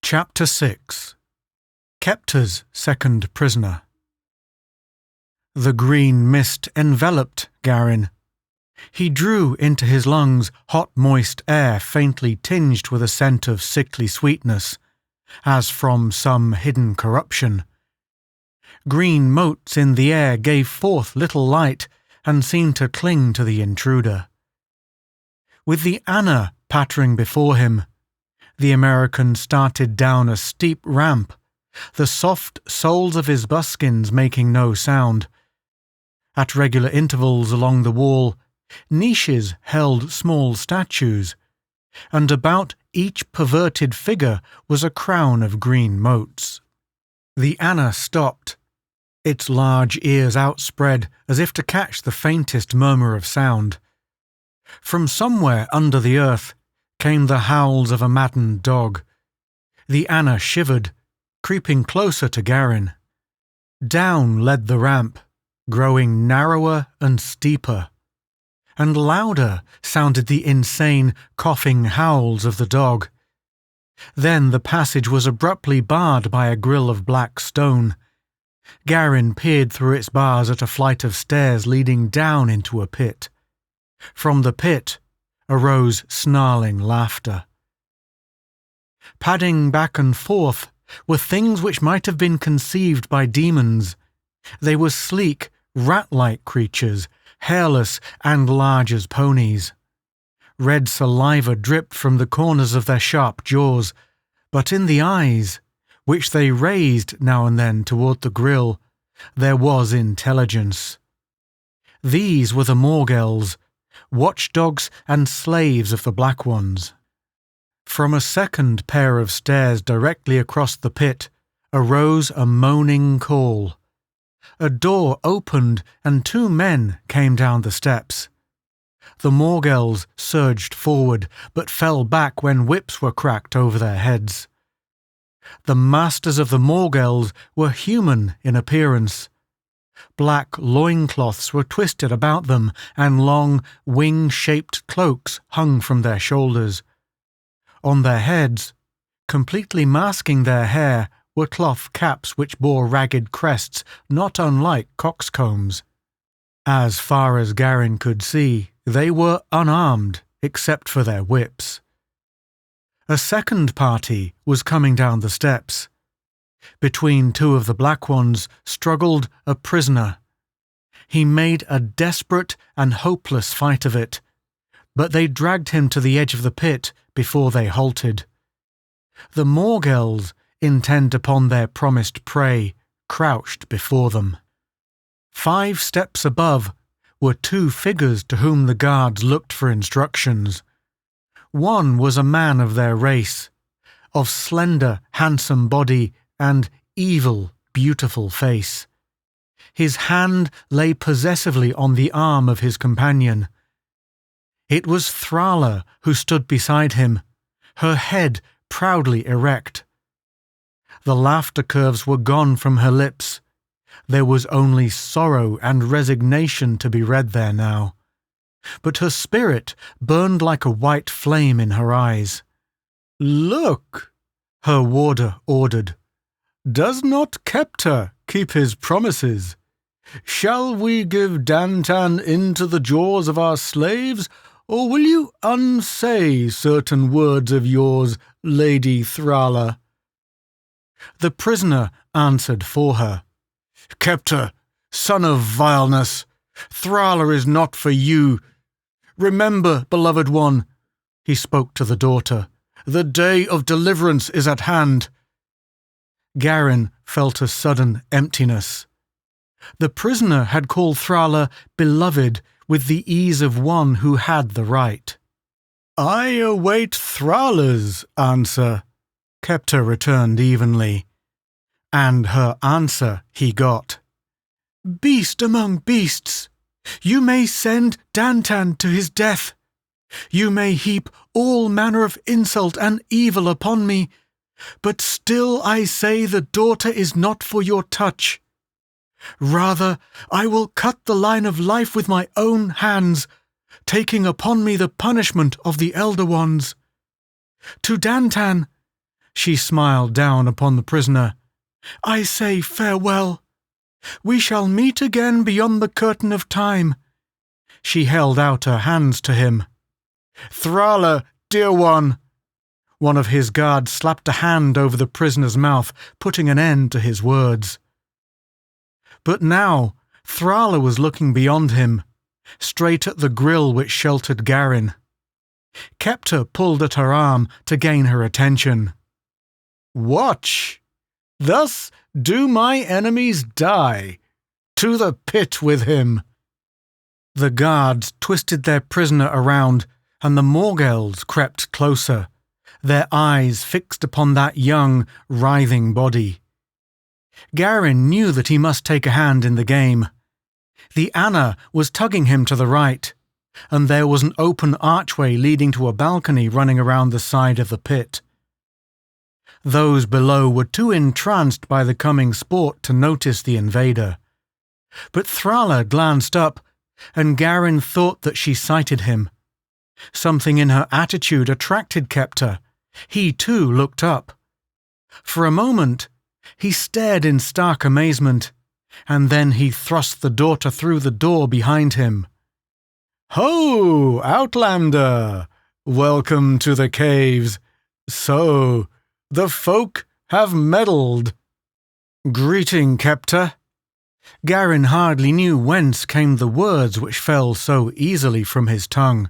Chapter 6. Kepta's second prisoner. The green mist enveloped Garin. He drew into his lungs hot, moist air faintly tinged with a scent of sickly sweetness, as from some hidden corruption. Green motes in the air gave forth little light and seemed to cling to the intruder. With the Anna pattering before him, the American started down a steep ramp, the soft soles of his buskins making no sound. At regular intervals along the wall, niches held small statues, and about each perverted figure was a crown of green motes. The Anna stopped, its large ears outspread as if to catch the faintest murmur of sound. From somewhere under the earth came the howls of a maddened dog. The Anna shivered, creeping closer to Garin. Down led the ramp, growing narrower and steeper, and louder sounded the insane, coughing howls of the dog. Then the passage was abruptly barred by a grille of black stone. Garin peered through its bars at a flight of stairs leading down into a pit. From the pit arose snarling laughter. Padding back and forth were things which might have been conceived by demons. They were sleek, rat-like creatures, hairless and large as ponies. Red saliva dripped from the corners of their sharp jaws, but in the eyes, which they raised now and then toward the grill, there was intelligence. These were the Morgels, watchdogs and slaves of the Black Ones. From a second pair of stairs directly across the pit arose a moaning call. A door opened and 2 men came down the steps. The Morgels surged forward, but fell back when whips were cracked over their heads. The masters of the Morgels were human in appearance. Black loincloths were twisted about them, and long, wing-shaped cloaks hung from their shoulders. On their heads, completely masking their hair, were cloth caps which bore ragged crests not unlike coxcombs. As far as Garin could see, they were unarmed except for their whips. A second party was coming down the steps. Between 2 of the Black Ones struggled a prisoner. He made a desperate and hopeless fight of it, but they dragged him to the edge of the pit before they halted. The Morgels, intent upon their promised prey, crouched before them. 5 steps above were 2 figures to whom the guards looked for instructions. One was a man of their race, of slender, handsome body and evil, beautiful face. His hand lay possessively on the arm of his companion. It was Thrala who stood beside him, her head proudly erect. The laughter curves were gone from her lips. There was only sorrow and resignation to be read there now. But her spirit burned like a white flame in her eyes. "Look," her warder ordered. "Does not Kepta keep his promises? Shall we give Dantan into the jaws of our slaves, or will you unsay certain words of yours, Lady Thrala?" The prisoner answered for her. "Kepta, son of vileness, Thrala is not for you. Remember, beloved one," he spoke to the daughter, "the day of deliverance is at hand." Garin felt a sudden emptiness. The prisoner had called Thrala beloved with the ease of one who had the right. "I await Thrala's answer," Kepta returned evenly. And her answer he got. "Beast among beasts, you may send Dantan to his death. You may heap all manner of insult and evil upon me, but still I say the daughter is not for your touch. Rather, I will cut the line of life with my own hands, taking upon me the punishment of the Elder Ones. To Dantan," she smiled down upon the prisoner, "I say farewell. We shall meet again beyond the curtain of time." She held out her hands to him. "Thrala, dear one." One of his guards slapped a hand over the prisoner's mouth, putting an end to his words. But now Thrala was looking beyond him, straight at the grill which sheltered Garin. Kepta pulled at her arm to gain her attention. "Watch! Thus do my enemies die. To the pit with him." The guards twisted their prisoner around, and the Morgels crept closer, their eyes fixed upon that young, writhing body. Garin knew that he must take a hand in the game. The Anna was tugging him to the right, and there was an open archway leading to a balcony running around the side of the pit. Those below were too entranced by the coming sport to notice the invader. But Thrala glanced up, and Garin thought that she sighted him. Something in her attitude attracted Kepta. He too looked up. For a moment, he stared in stark amazement, and then he thrust the daughter through the door behind him. "Ho, Outlander! Welcome to the caves. So, the folk have meddled." "Greeting, Kepta." Garin hardly knew whence came the words which fell so easily from his tongue.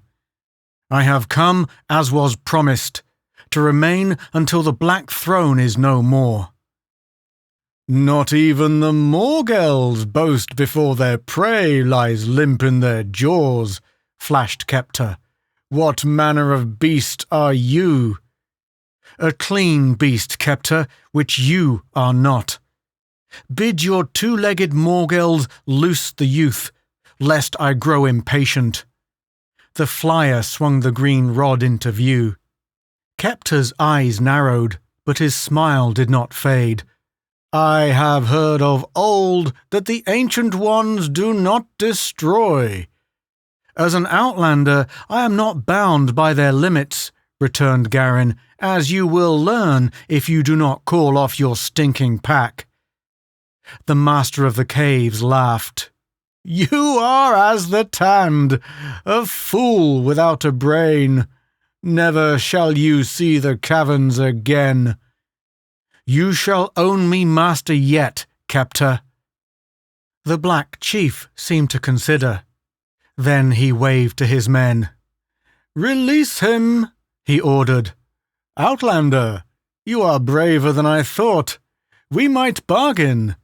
"I have come, as was promised, to remain until the Black Throne is no more." "Not even the Morgels boast before their prey lies limp in their jaws," flashed Kepta. "What manner of beast are you?" "A clean beast, Kepta, which you are not. Bid your two-legged Morgels loose the youth, lest I grow impatient." The flyer swung the green rod into view. Kepta's eyes narrowed, but his smile did not fade. "I have heard of old that the Ancient Ones do not destroy." "As an outlander, I am not bound by their limits," returned Garin, "as you will learn if you do not call off your stinking pack." The master of the caves laughed. "You are as the Tand, a fool without a brain. Never shall you see the caverns again." "You shall own me master yet, Kepta." The Black Chief seemed to consider. Then he waved to his men. "Release him," he ordered. "Outlander, you are braver than I thought. We might bargain."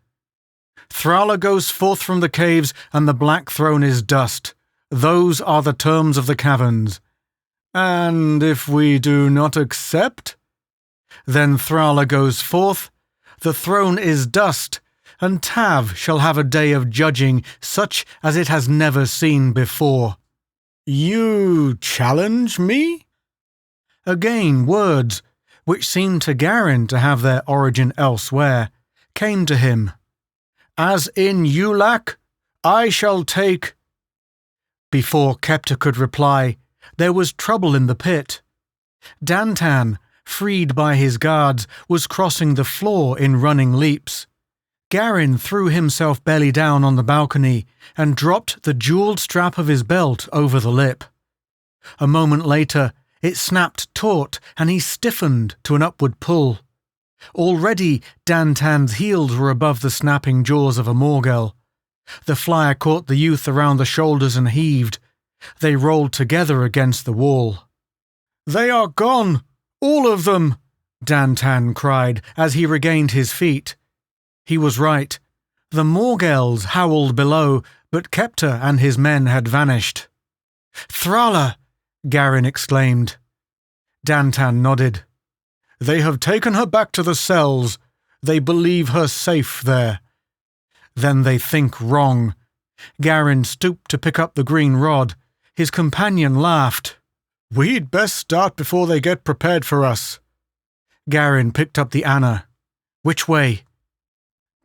"Thrala goes forth from the caves, and the Black Throne is dust. Those are the terms of the caverns." "And if we do not accept?" "Then Thrala goes forth, the throne is dust, and Tav shall have a day of judging such as it has never seen before." "You challenge me?" Again words, which seemed to Garin to have their origin elsewhere, came to him. "As in Yulak, I shall take—" Before Kepta could reply, there was trouble in the pit. Dantan, freed by his guards, was crossing the floor in running leaps. Garin threw himself belly down on the balcony and dropped the jewelled strap of his belt over the lip. A moment later, it snapped taut and he stiffened to an upward pull. Already, Dantan's heels were above the snapping jaws of a Morgel. The flyer caught the youth around the shoulders and heaved. They rolled together against the wall. "They are gone! All of them!" Dantan cried as he regained his feet. He was right. The Morgels howled below, but Kepta and his men had vanished. "Thrala!" Garin exclaimed. Dantan nodded. "They have taken her back to the cells. They believe her safe there." "Then they think wrong." Garin stooped to pick up the green rod. His companion laughed. "We'd best start before they get prepared for us." Garin picked up the Anna. "Which way?"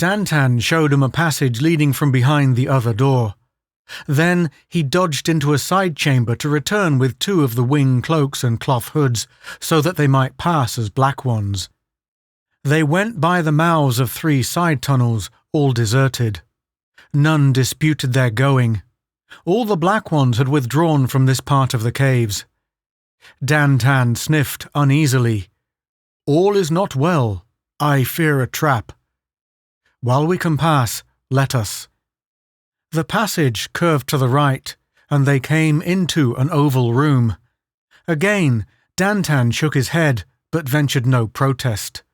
Dantan showed him a passage leading from behind the other door. Then he dodged into a side chamber to return with 2 of the wing cloaks and cloth hoods, so that they might pass as Black Ones. They went by the mouths of 3 side tunnels, all deserted. None disputed their going. All the Black Ones had withdrawn from this part of the caves. Dantan sniffed uneasily. "All is not well. I fear a trap." "While we can pass, let us." The passage curved to the right, and they came into an oval room. Again, Dantan shook his head, but ventured no protest.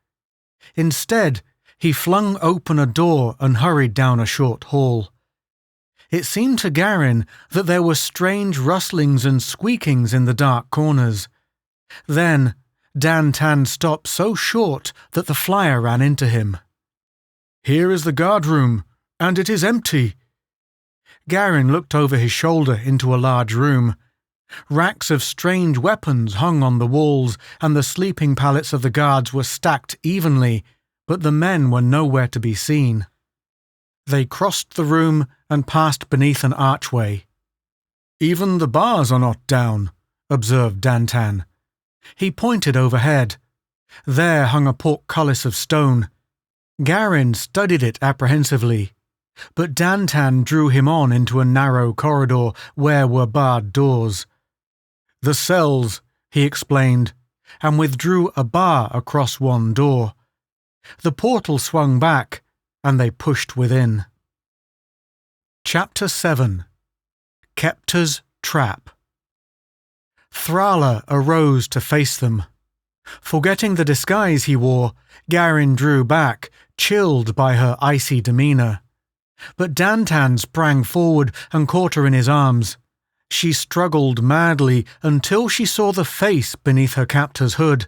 Instead, he flung open a door and hurried down a short hall. It seemed to Garin that there were strange rustlings and squeakings in the dark corners. Then, Dantan stopped so short that the flyer ran into him. "Here is the guard room, and it is empty." Garin looked over his shoulder into a large room. Racks of strange weapons hung on the walls, and the sleeping pallets of the guards were stacked evenly, but the men were nowhere to be seen. They crossed the room and passed beneath an archway. "Even the bars are not down," observed Dantan. He pointed overhead. There hung a portcullis of stone. Garin studied it apprehensively, but Dantan drew him on into a narrow corridor where were barred doors. "The cells," he explained, and withdrew a bar across one door. The portal swung back, and they pushed within. Chapter 7. Kepta's Trap. Thrala arose to face them. Forgetting the disguise he wore, Garin drew back, chilled by her icy demeanour. But Dantan sprang forward and caught her in his arms. She struggled madly until she saw the face beneath her captor's hood,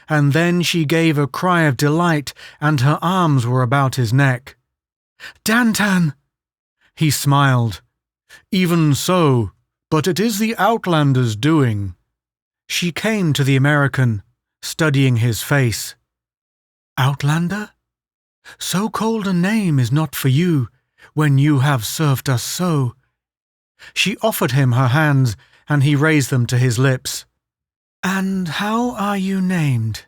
and then she gave a cry of delight, and her arms were about his neck. "Dantan!" He smiled. "Even so, but it is the Outlander's doing." She came to the American, studying his face. "Outlander? So cold a name is not for you, when you have served us so." She offered him her hands, and he raised them to his lips. "And how are you named?"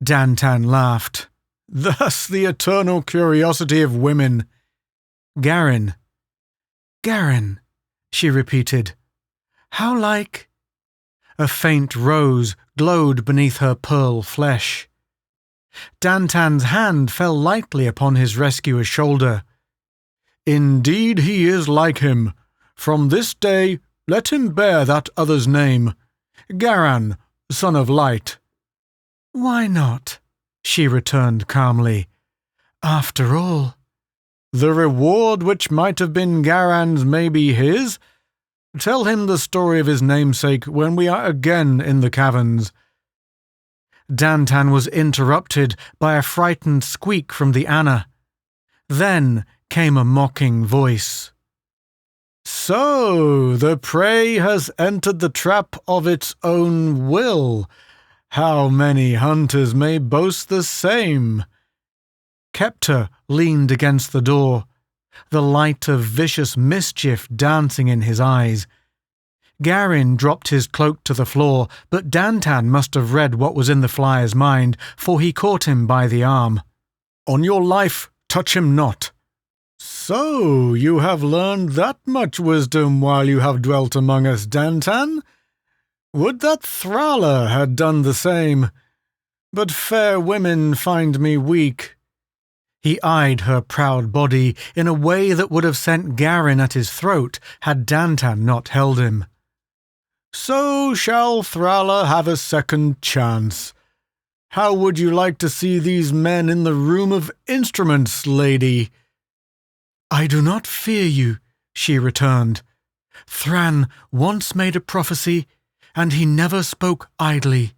Dantan laughed. "Thus the eternal curiosity of women." "Garin." "Garin," she repeated. "How like—" A faint rose glowed beneath her pearl flesh. Dantan's hand fell lightly upon his rescuer's shoulder. "Indeed he is like him. From this day let him bear that other's name. Garan, son of light." "Why not?" she returned calmly. "After all—" "The reward which might have been Garan's may be his. Tell him the story of his namesake when we are again in the caverns." Dantan was interrupted by a frightened squeak from the Anna. Then came a mocking voice. "So, the prey has entered the trap of its own will. How many hunters may boast the same?" Kepta leaned against the door, the light of vicious mischief dancing in his eyes. Garin dropped his cloak to the floor, but Dantan must have read what was in the flyer's mind, for he caught him by the arm. "On your life, touch him not." "So you have learned that much wisdom while you have dwelt among us, Dantan? Would that Thrala had done the same. But fair women find me weak." He eyed her proud body in a way that would have sent Garin at his throat had Dantan not held him. "So shall Thrala have a second chance. How would you like to see these men in the room of instruments, lady?" "I do not fear you," she returned. "Thran once made a prophecy, and he never spoke idly.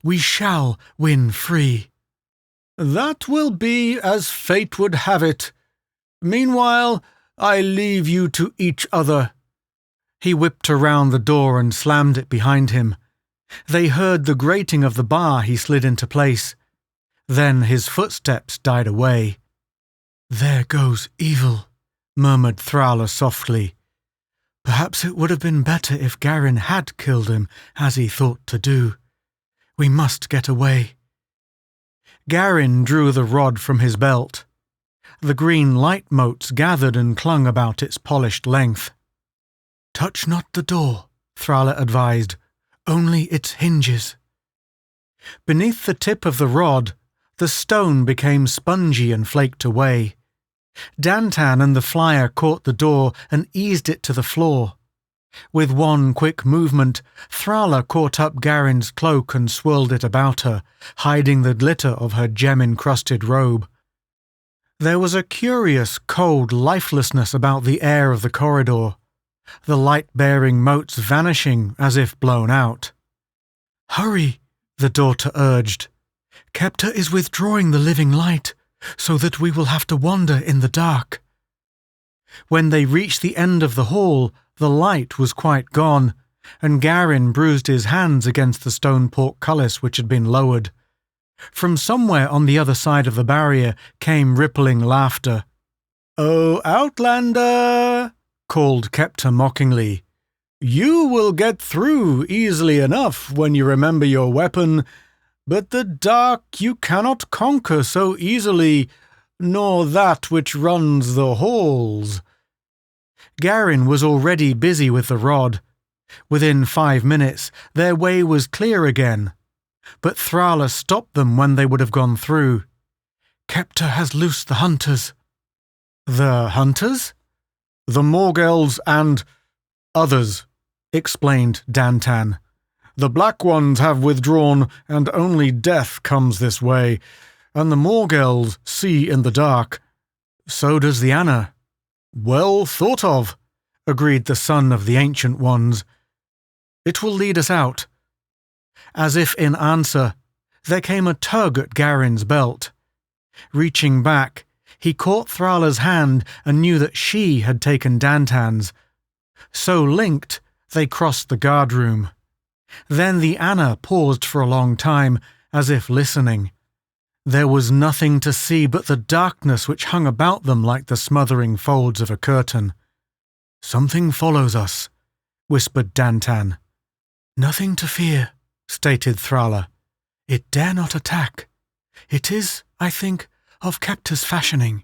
We shall win free." "That will be as fate would have it. Meanwhile, I leave you to each other." He whipped around the door and slammed it behind him. They heard the grating of the bar he slid into place. Then his footsteps died away. "There goes evil," murmured Thrala softly. "Perhaps it would have been better if Garin had killed him, as he thought to do. We must get away." Garin drew the rod from his belt. The green light motes gathered and clung about its polished length. "Touch not the door," Thrala advised, "only its hinges." Beneath the tip of the rod, the stone became spongy and flaked away. Dantan and the flyer caught the door and eased it to the floor. With one quick movement, Thrala caught up Garin's cloak and swirled it about her, hiding the glitter of her gem-encrusted robe. There was a curious, cold lifelessness about the air of the corridor, the light-bearing motes vanishing as if blown out. "Hurry," the daughter urged. "Kepta is withdrawing the living light, so that we will have to wander in the dark." When they reached the end of the hall, the light was quite gone, and Garin bruised his hands against the stone portcullis which had been lowered. From somewhere on the other side of the barrier came rippling laughter. "Oh, Outlander," called Kepta mockingly. "You will get through easily enough when you remember your weapon, but the dark you cannot conquer so easily, nor that which runs the halls." Garin was already busy with the rod. Within 5 minutes, their way was clear again. But Thrala stopped them when they would have gone through. "Kepta has loosed the hunters." "The hunters?" "The Morgels and others," explained Dantan. "The Black Ones have withdrawn, and only death comes this way, and the Morgels see in the dark. So does the Anna." "Well thought of," agreed the son of the Ancient Ones. "It will lead us out." As if in answer, there came a tug at Garin's belt. Reaching back, he caught Thrala's hand and knew that she had taken Dantan's. So linked, they crossed the guardroom. Then the Anna paused for a long time, as if listening. There was nothing to see but the darkness which hung about them like the smothering folds of a curtain. "Something follows us," whispered Dantan. "Nothing to fear," stated Thrala. "It dare not attack. It is, I think, of Kepta's fashioning,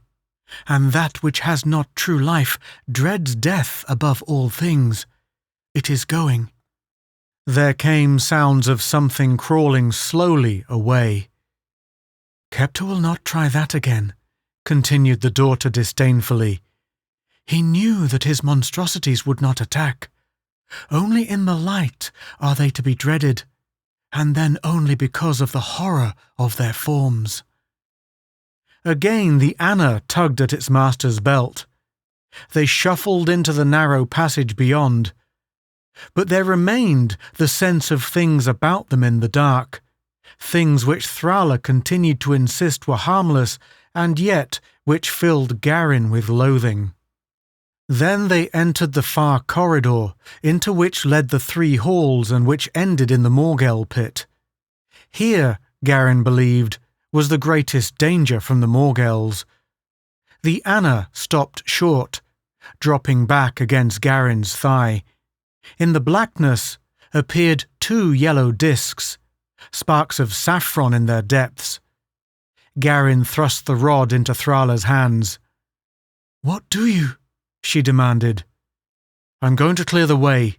and that which has not true life dreads death above all things. It is going." There came sounds of something crawling slowly away. "Kepta will not try that again," continued the daughter disdainfully. "He knew that his monstrosities would not attack. Only in the light are they to be dreaded, and then only because of the horror of their forms." Again the Anna tugged at its master's belt. They shuffled into the narrow passage beyond. But there remained the sense of things about them in the dark, things which Thrala continued to insist were harmless, and yet which filled Garin with loathing. Then they entered the far corridor, into which led the 3 halls and which ended in the Morgel pit. Here, Garin believed, was the greatest danger from the Morgels. The Anna stopped short, dropping back against Garin's thigh. In the blackness appeared 2 yellow discs, sparks of saffron in their depths. Garin thrust the rod into Thrala's hands. "What do you?" she demanded. "I'm going to clear the way.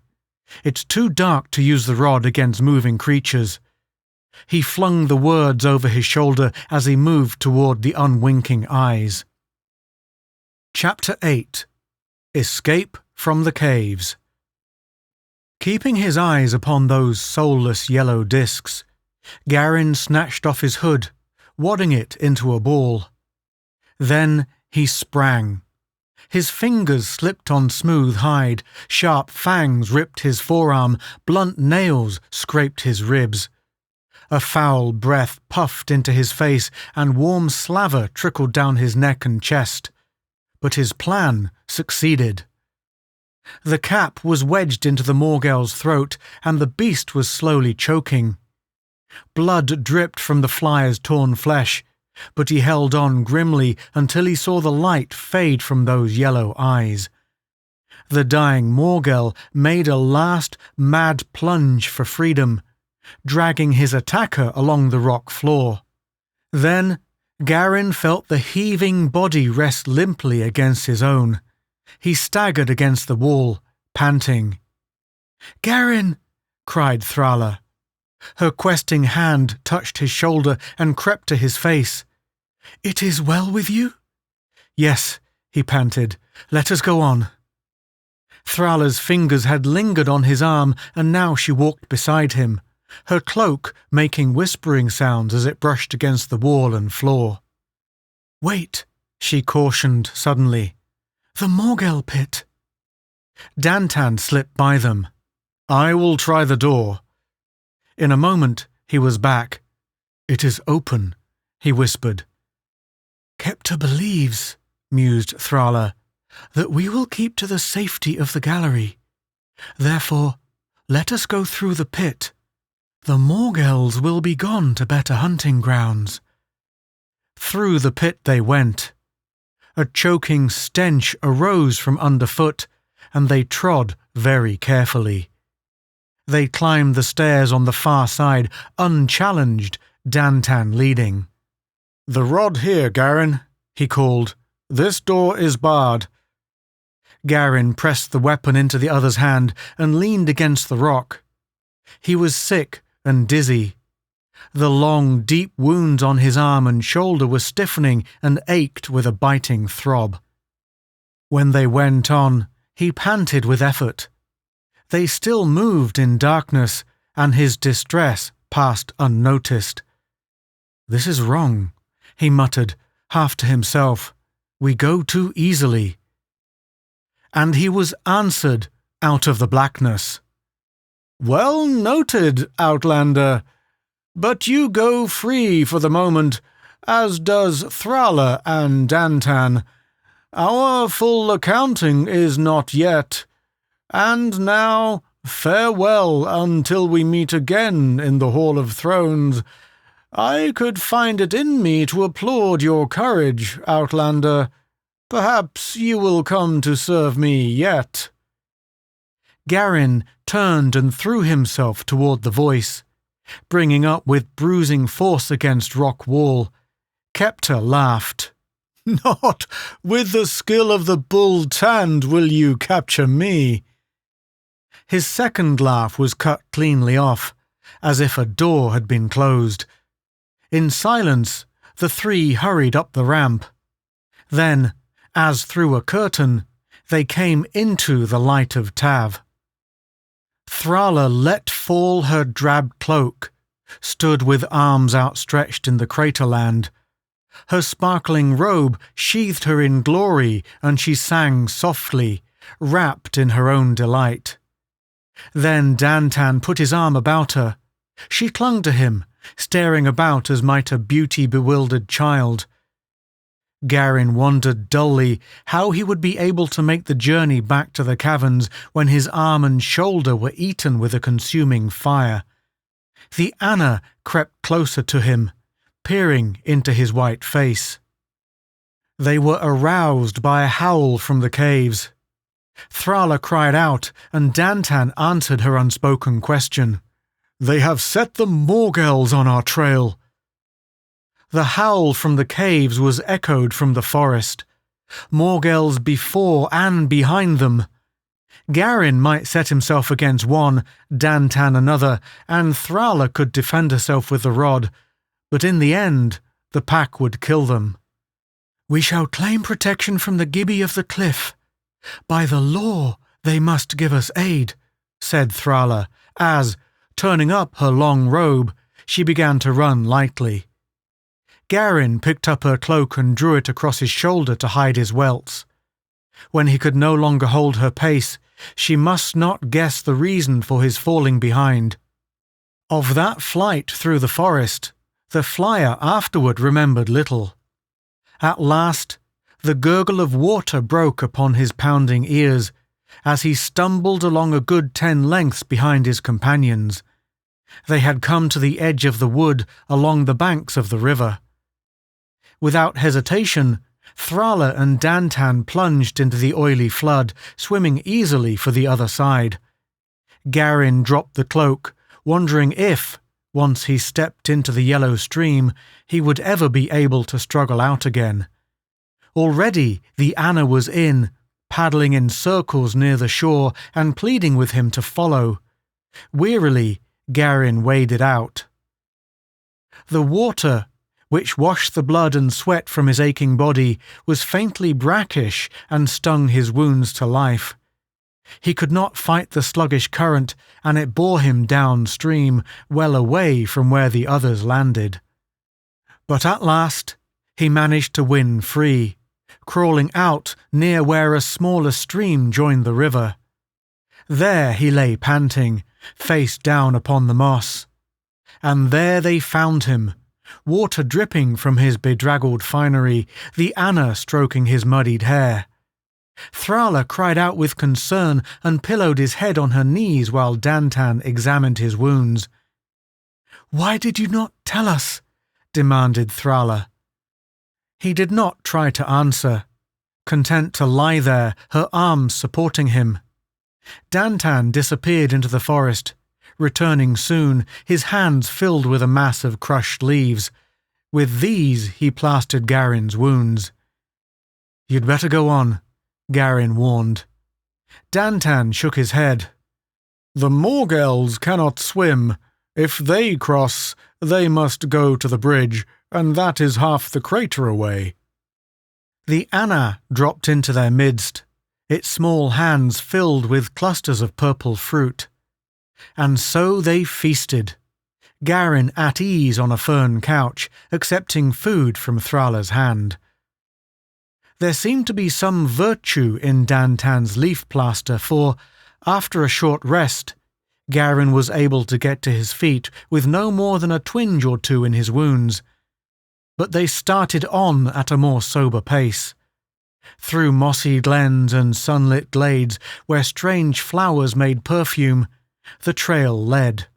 It's too dark to use the rod against moving creatures." He flung the words over his shoulder as he moved toward the unwinking eyes. Chapter 8. Escape from the Caves. Keeping his eyes upon those soulless yellow discs, Garin snatched off his hood, wadding it into a ball. Then he sprang. His fingers slipped on smooth hide, sharp fangs ripped his forearm, blunt nails scraped his ribs. A foul breath puffed into his face, and warm slaver trickled down his neck and chest. But his plan succeeded. The cap was wedged into the Morgel's throat, and the beast was slowly choking. Blood dripped from the flyer's torn flesh, but he held on grimly until he saw the light fade from those yellow eyes. The dying Morgel made a last mad plunge for freedom, dragging his attacker along the rock floor. Then Garin felt the heaving body rest limply against his own. He staggered against the wall, panting. "Garin!" cried Thrala. Her questing hand touched his shoulder and crept to his face. "It is well with you?" "Yes," he panted. "Let us go on." Thrala's fingers had lingered on his arm, and now she walked beside him, her cloak making whispering sounds as it brushed against the wall and floor. "Wait," she cautioned suddenly. "The Morgel pit." Dantan slipped by them. "I will try the door." In a moment he was back. "It is open," he whispered. "Kepta believes," mused Thrala, "that we will keep to the safety of the gallery. Therefore, let us go through the pit. The Morgels will be gone to better hunting grounds." Through the pit they went. A choking stench arose from underfoot, and they trod very carefully. They climbed the stairs on the far side, unchallenged, Dantan leading. "The rod here, Garin," he called. "This door is barred." Garin pressed the weapon into the other's hand and leaned against the rock. He was sick and dizzy. The long, deep wounds on his arm and shoulder were stiffening and ached with a biting throb. When they went on, he panted with effort. They still moved in darkness, and his distress passed unnoticed. "This is wrong," he muttered, half to himself. "We go too easily." And he was answered out of the blackness. "Well noted, Outlander. But you go free for the moment, as does Thrala and Dantan. Our full accounting is not yet. And now, farewell until we meet again in the Hall of Thrones. I could find it in me to applaud your courage, Outlander. Perhaps you will come to serve me yet." Garin turned and threw himself toward the voice, bringing up with bruising force against rock wall. Kepta laughed. "Not with the skill of the bull Tand will you capture me." His second laugh was cut cleanly off, as if a door had been closed. In silence, the three hurried up the ramp. Then, as through a curtain, they came into the light of Tav. Thrala let fall her drab cloak, stood with arms outstretched in the craterland. Her sparkling robe sheathed her in glory, and she sang softly, wrapped in her own delight. Then Dantan put his arm about her. She clung to him, staring about as might a beauty-bewildered child. Garin wondered dully how he would be able to make the journey back to the caverns when his arm and shoulder were eaten with a consuming fire. The Anna crept closer to him, peering into his white face. They were aroused by a howl from the caves. Thrala cried out, and Dantan answered her unspoken question. "They have set the Morgels on our trail." The howl from the caves was echoed from the forest. Morgels before and behind them. Garin might set himself against one, Dantan another, and Thrala could defend herself with the rod, but in the end, the pack would kill them. "We shall claim protection from the Gibi of the cliff. By the law, they must give us aid," said Thrala, as, turning up her long robe, she began to run lightly. Garin picked up her cloak and drew it across his shoulder to hide his welts. When he could no longer hold her pace, she must not guess the reason for his falling behind. Of that flight through the forest, the flyer afterward remembered little. At last, the gurgle of water broke upon his pounding ears, as he stumbled along a good 10 lengths behind his companions. They had come to the edge of the wood along the banks of the river. Without hesitation, Thrala and Dantan plunged into the oily flood, swimming easily for the other side. Garin dropped the cloak, wondering if, once he stepped into the yellow stream, he would ever be able to struggle out again. Already the Anna was in, paddling in circles near the shore and pleading with him to follow. Wearily, Garin waded out. The water, which washed the blood and sweat from his aching body, was faintly brackish and stung his wounds to life. He could not fight the sluggish current, and it bore him downstream, well away from where the others landed. But at last, he managed to win free, crawling out near where a smaller stream joined the river. There he lay panting, face down upon the moss. And there they found him, water dripping from his bedraggled finery, the Anna stroking his muddied hair. Thrala cried out with concern and pillowed his head on her knees while Dantan examined his wounds. "Why did you not tell us?" demanded Thrala. He did not try to answer, content to lie there, her arms supporting him. Dantan disappeared into the forest, returning soon, his hands filled with a mass of crushed leaves. With these he plastered Garin's wounds. "You'd better go on," Garin warned. Dantan shook his head. "The Morgels cannot swim. If they cross, they must go to the bridge, and that is half the crater away." The Anna dropped into their midst, its small hands filled with clusters of purple fruit. And so they feasted, Garin at ease on a fern couch, accepting food from Thrala's hand. There seemed to be some virtue in Dantan's leaf plaster, for, after a short rest, Garin was able to get to his feet with no more than a twinge or two in his wounds. But they started on at a more sober pace. Through mossy glens and sunlit glades where strange flowers made perfume, the trail led.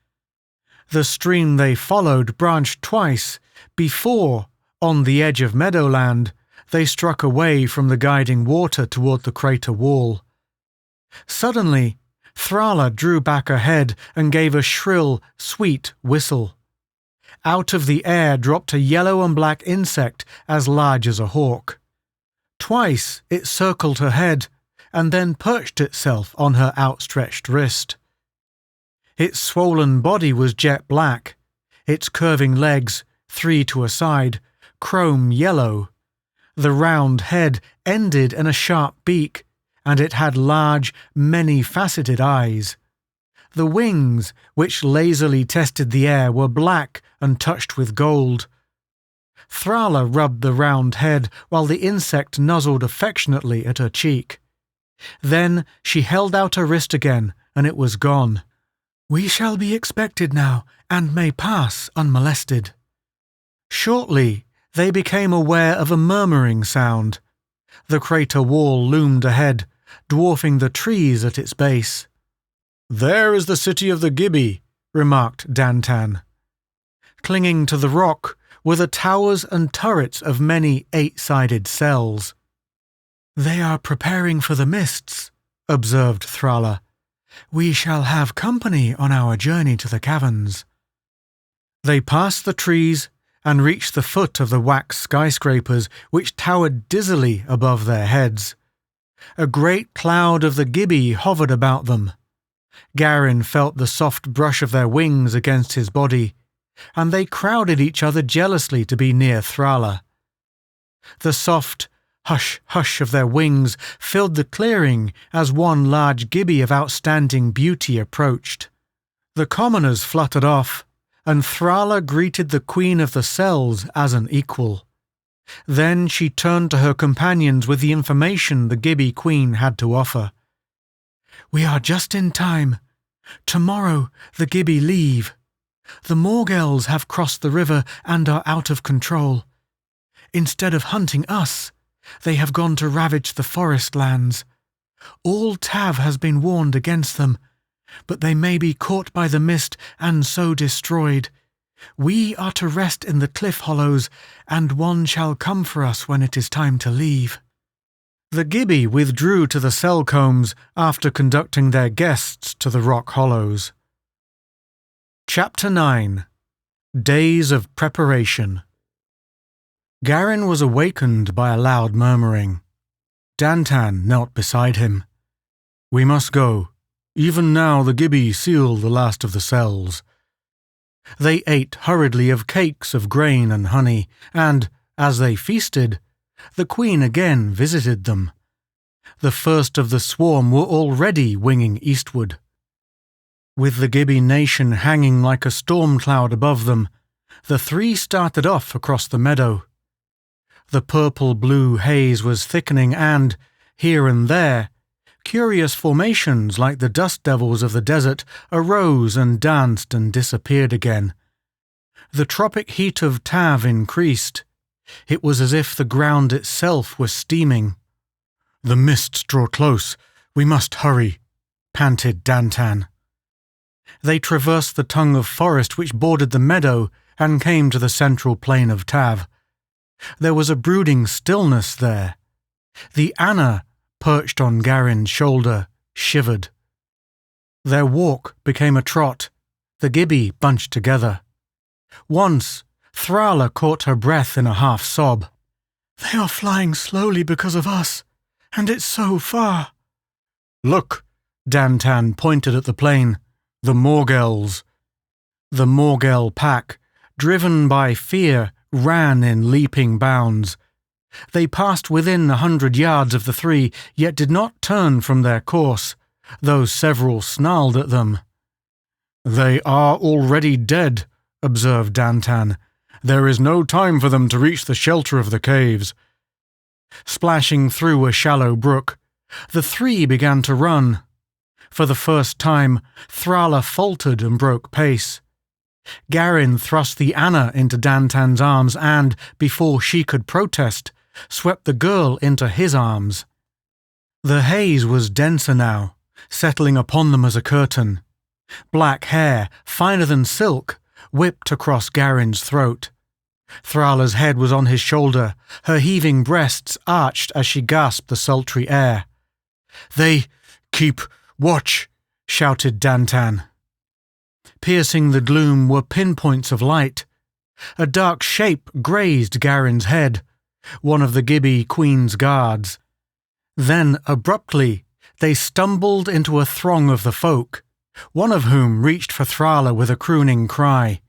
The stream they followed branched twice before, on the edge of meadowland, they struck away from the guiding water toward the crater wall. Suddenly, Thrala drew back her head and gave a shrill, sweet whistle. Out of the air dropped a yellow and black insect as large as a hawk. Twice it circled her head and then perched itself on her outstretched wrist. Its swollen body was jet black, its curving legs, 3 to a side, chrome yellow. The round head ended in a sharp beak, and it had large, many-faceted eyes. The wings, which lazily tested the air, were black and touched with gold. Thrala rubbed the round head while the insect nuzzled affectionately at her cheek. Then she held out her wrist again, and it was gone. "We shall be expected now, and may pass unmolested." Shortly, they became aware of a murmuring sound. The crater wall loomed ahead, dwarfing the trees at its base. "There is the city of the Gibi," remarked Dantan. Clinging to the rock were the towers and turrets of many 8-sided cells. "They are preparing for the mists," observed Thrala. "We shall have company on our journey to the caverns." They passed the trees and reached the foot of the wax skyscrapers which towered dizzily above their heads. A great cloud of the Gibi hovered about them. Garin felt the soft brush of their wings against his body, and they crowded each other jealously to be near Thrala. The soft hush-hush of their wings filled the clearing as one large Gibi of outstanding beauty approached. The commoners fluttered off, and Thrala greeted the Queen of the Cells as an equal. Then she turned to her companions with the information the Gibi Queen had to offer. "We are just in time. Tomorrow the Gibi leave. The Morgels have crossed the river and are out of control. Instead of hunting us, they have gone to ravage the forest lands. All Tav has been warned against them, but they may be caught by the mist and so destroyed. We are to rest in the cliff hollows, and one shall come for us when it is time to leave." The Gibi withdrew to the cell combs after conducting their guests to the rock hollows. Chapter 9. Days of Preparation. Garin was awakened by a loud murmuring. Dantan knelt beside him. "We must go. Even now the Gibi seal the last of the cells." They ate hurriedly of cakes of grain and honey, and, as they feasted, the Queen again visited them. The first of the swarm were already winging eastward. With the Gibi nation hanging like a storm cloud above them, the three started off across the meadow. The purple-blue haze was thickening and, here and there, curious formations like the dust devils of the desert arose and danced and disappeared again. The tropic heat of Tav increased. It was as if the ground itself was steaming. "The mists draw close. We must hurry," panted Dantan. They traversed the tongue of forest which bordered the meadow and came to the central plain of Tav. There was a brooding stillness there. The Anna, perched on Garin's shoulder, shivered. Their walk became a trot, the Gibi bunched together. Once, Thrala caught her breath in a half-sob. "They are flying slowly because of us, and it's so far." "Look," Dantan pointed at the plain. "The Morgels." The Morgel pack, driven by fear, ran in leaping bounds. They passed within 100 yards of the three, yet did not turn from their course, though several snarled at them. "They are already dead," observed Dantan. "There is no time for them to reach the shelter of the caves." Splashing through a shallow brook, the three began to run. For the first time, Thrala faltered and broke pace. Garin thrust the Anna into Dantan's arms and, before she could protest, swept the girl into his arms. The haze was denser now, settling upon them as a curtain. Black hair, finer than silk, whipped across Garin's throat. Thrala's head was on his shoulder, her heaving breasts arched as she gasped the sultry air. "They keep watch," shouted Dantan. Piercing the gloom were pinpoints of light. A dark shape grazed Garin's head, one of the Gibi Queen's guards. Then, abruptly, they stumbled into a throng of the folk, one of whom reached for Thrala with a crooning cry.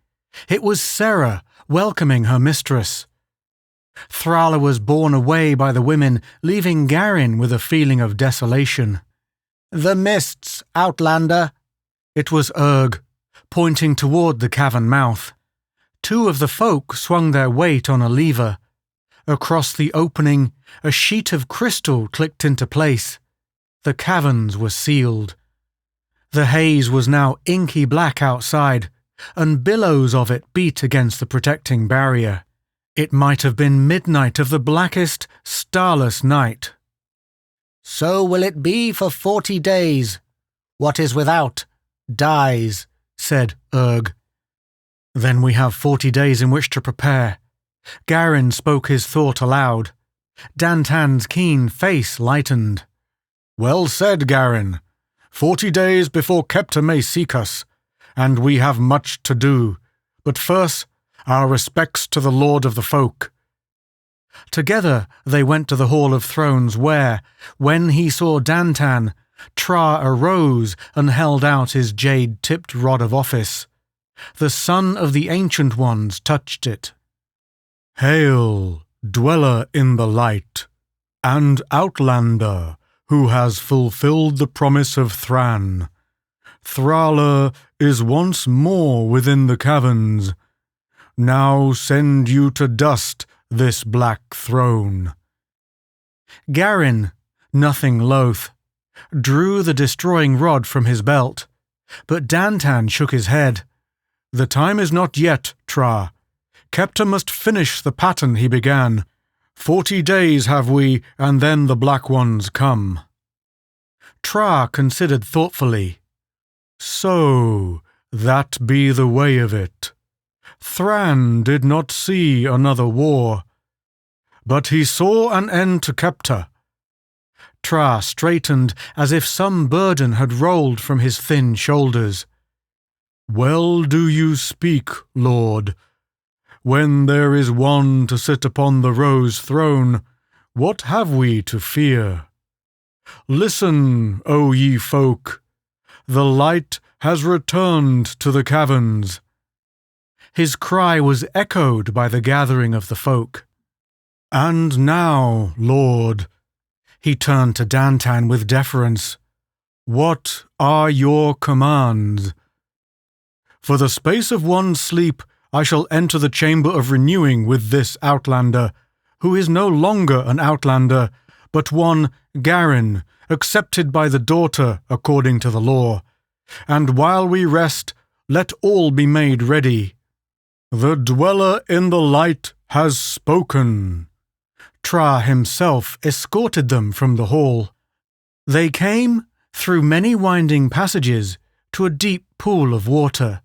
It was Serra, welcoming her mistress. Thrala was borne away by the women, leaving Garin with a feeling of desolation. "The mists, Outlander." It was Urg, pointing toward the cavern mouth. Two of the folk swung their weight on a lever. Across the opening, a sheet of crystal clicked into place. The caverns were sealed. The haze was now inky black outside, and billows of it beat against the protecting barrier. It might have been midnight of the blackest, starless night. "So will it be for 40 days. What is without dies," said Urg. "Then we have 40 days in which to prepare." Garin spoke his thought aloud. Dantan's keen face lightened. "Well said, Garin. 40 days before Kepta may seek us, and we have much to do. But first, Our respects to the Lord of the Folk." Together they went to the Hall of Thrones where, when he saw Dantan, Tra arose and held out his jade-tipped rod of office. The son of the Ancient Ones touched it. "Hail, dweller in the light, and outlander who has fulfilled the promise of Thran. Thrala is once more within the caverns. Now send you to dust this black throne." Garin, nothing loath, drew the destroying rod from his belt, but Dantan shook his head. "The time is not yet, Tra. Kepta must finish the pattern he began. 40 days have we, and then the Black Ones come." Tra considered thoughtfully. "So, that be the way of it. Thran did not see another war, but he saw an end to Kepta." Tra straightened as if some burden had rolled from his thin shoulders. "Well do you speak, Lord. When there is one to sit upon the Rose Throne, what have we to fear? Listen, O ye folk. The light has returned to the caverns." His cry was echoed by the gathering of the folk. "And now, Lord," he turned to Dantan with deference, "what are your commands? For the space of one sleep I shall enter the chamber of renewing with this outlander, who is no longer an outlander, but one, Garin, accepted by the daughter according to the law. And while we rest, let all be made ready. The dweller in the light has spoken." Tra himself escorted them from the hall. They came, through many winding passages, to a deep pool of water,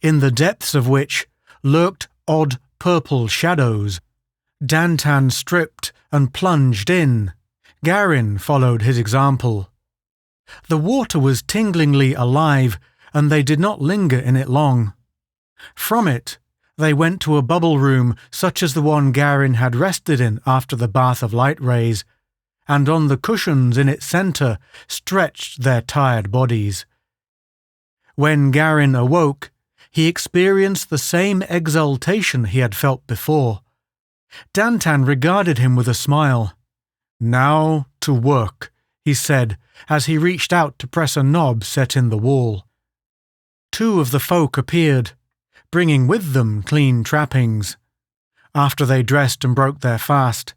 in the depths of which lurked odd purple shadows. Dantan stripped and plunged in. Garin followed his example. The water was tinglingly alive, and they did not linger in it long. From it, they went to a bubble room such as the one Garin had rested in after the bath of light rays, and on the cushions in its centre stretched their tired bodies. When Garin awoke, he experienced the same exultation he had felt before. Dantan regarded him with a smile. "Now to work," he said as he reached out to press a knob set in the wall. 2 of the folk appeared, bringing with them clean trappings. After they dressed and broke their fast,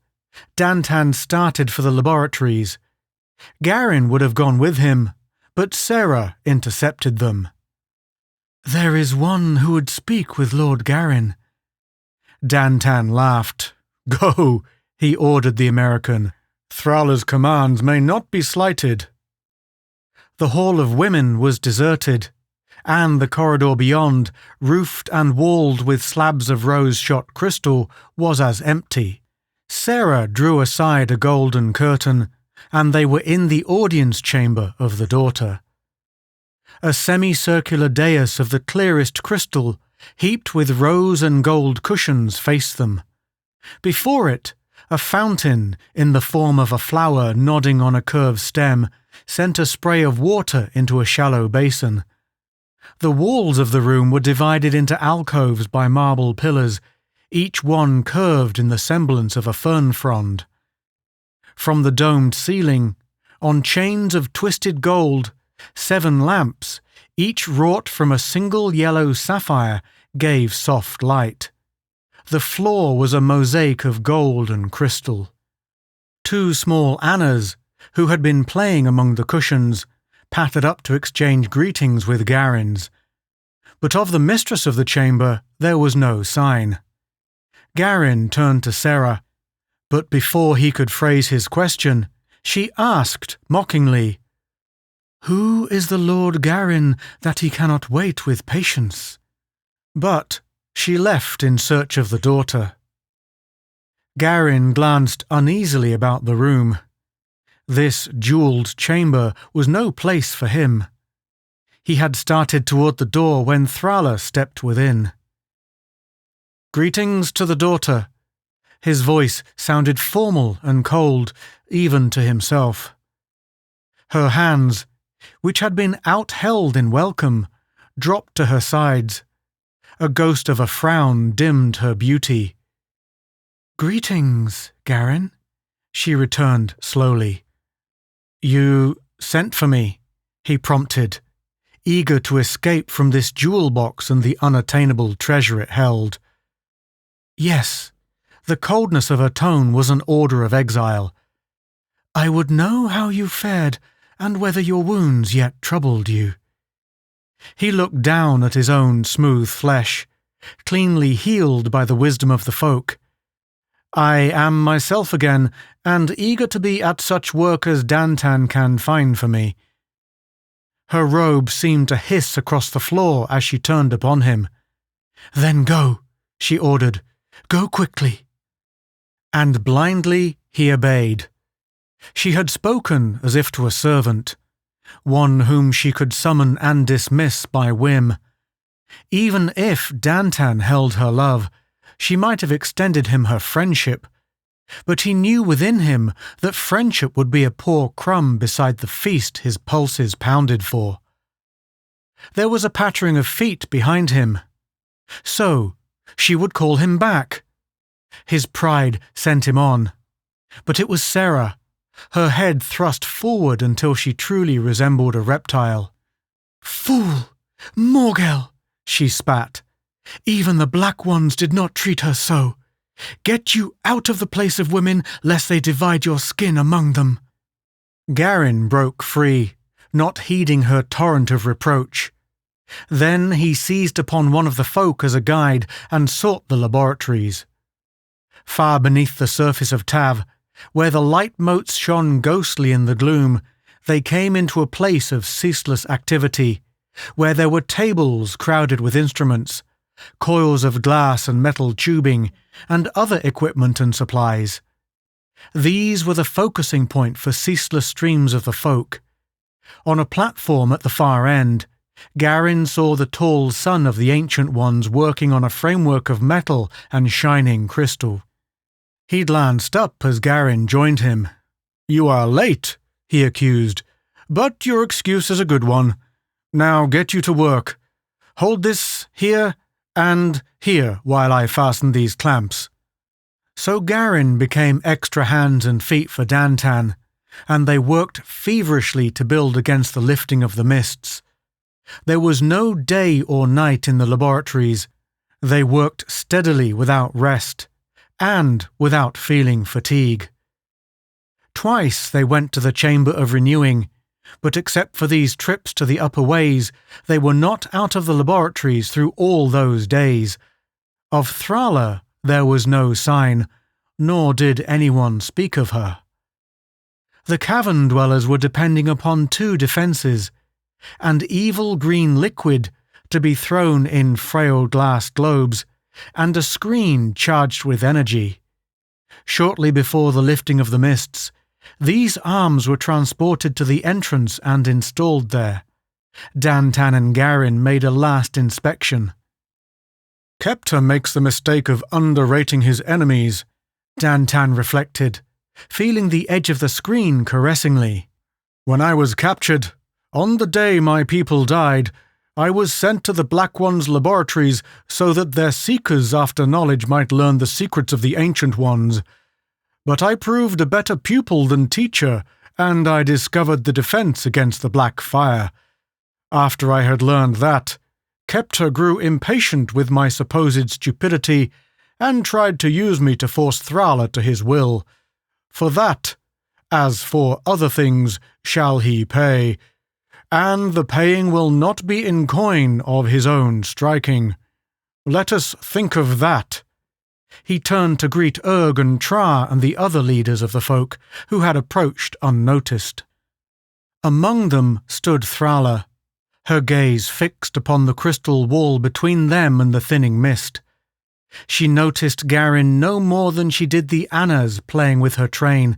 Dantan started for the laboratories. Garin would have gone with him, but Sarah intercepted them. "There is one who would speak with Lord Garin." Dantan laughed. "Go," he ordered the American. "Thrala's commands may not be slighted." The Hall of Women was deserted, and the corridor beyond, roofed and walled with slabs of rose-shot crystal, was as empty. Sarah drew aside a golden curtain, and they were in the audience chamber of the daughter. A semicircular dais of the clearest crystal, heaped with rose and gold cushions, faced them. Before it, a fountain, in the form of a flower nodding on a curved stem, sent a spray of water into a shallow basin. The walls of the room were divided into alcoves by marble pillars, each one curved in the semblance of a fern frond. From the domed ceiling, on chains of twisted gold, 7 lamps, each wrought from a single yellow sapphire, gave soft light. The floor was a mosaic of gold and crystal. 2 small Annas, who had been playing among the cushions, pattered up to exchange greetings with Garin's. But of the mistress of the chamber there was no sign. Garin turned to Sarah, but before he could phrase his question, she asked mockingly, "Who is the Lord Garin that he cannot wait with patience?" But she left in search of the daughter. Garin glanced uneasily about the room. This jewelled chamber was no place for him. He had started toward the door when Thrala stepped within. Greetings to the daughter. His voice sounded formal and cold, even to himself. Her hands, which had been outheld in welcome, dropped to her sides. A ghost of a frown dimmed her beauty. "Greetings, Garin," she returned slowly. "You sent for me," he prompted, eager to escape from this jewel box and the unattainable treasure it held. "Yes." The coldness of her tone was an order of exile. "I would know how you fared and whether your wounds yet troubled you." He looked down at his own smooth flesh, cleanly healed by the wisdom of the folk. "I am myself again, and eager to be at such work as Dantan can find for me." Her robe seemed to hiss across the floor as she turned upon him. "Then go," she ordered. "Go quickly." And blindly he obeyed. She had spoken as if to a servant, one whom she could summon and dismiss by whim. Even if Dantan held her love, she might have extended him her friendship, but he knew within him that friendship would be a poor crumb beside the feast his pulses pounded for. There was a pattering of feet behind him. So, she would call him back. His pride sent him on. But it was Sarah, her head thrust forward until she truly resembled a reptile. "Fool! Morgel!" she spat. "Even the Black Ones did not treat her so. Get you out of the place of women, lest they divide your skin among them." Garin broke free, not heeding her torrent of reproach. Then he seized upon one of the folk as a guide and sought the laboratories. Far beneath the surface of Tav, where the light motes shone ghostly in the gloom, they came into a place of ceaseless activity, where there were tables crowded with instruments, coils of glass and metal tubing, and other equipment and supplies. These were the focusing point for ceaseless streams of the folk. On a platform at the far end, Garin saw the tall son of the Ancient Ones working on a framework of metal and shining crystal. He glanced up as Garin joined him. "You are late," he accused, "but your excuse is a good one. Now get you to work. Hold this here and here while I fasten these clamps." So Garin became extra hands and feet for Dantan, and they worked feverishly to build against the lifting of the mists. There was no day or night in the laboratories. They worked steadily without rest, and without feeling fatigue. Twice they went to the Chamber of Renewing, but except for these trips to the upper ways, they were not out of the laboratories through all those days. Of Thrala there was no sign, nor did anyone speak of her. The cavern dwellers were depending upon two defences, and evil green liquid to be thrown in frail glass globes, and a screen charged with energy. Shortly before the lifting of the mists, these arms were transported to the entrance and installed there. Dantan and Garin made a last inspection. "Kepta makes the mistake of underrating his enemies," Dantan reflected, feeling the edge of the screen caressingly. "When I was captured, on the day my people died, I was sent to the Black Ones' laboratories so that their seekers after knowledge might learn the secrets of the Ancient Ones. But I proved a better pupil than teacher, and I discovered the defense against the Black Fire. After I had learned that, Kepta grew impatient with my supposed stupidity and tried to use me to force Thrala to his will. For that, as for other things, shall he pay, and the paying will not be in coin of his own striking. Let us think of that." He turned to greet Urg and Tra and the other leaders of the folk, who had approached unnoticed. Among them stood Thrala, her gaze fixed upon the crystal wall between them and the thinning mist. She noticed Garin no more than she did the Annas playing with her train,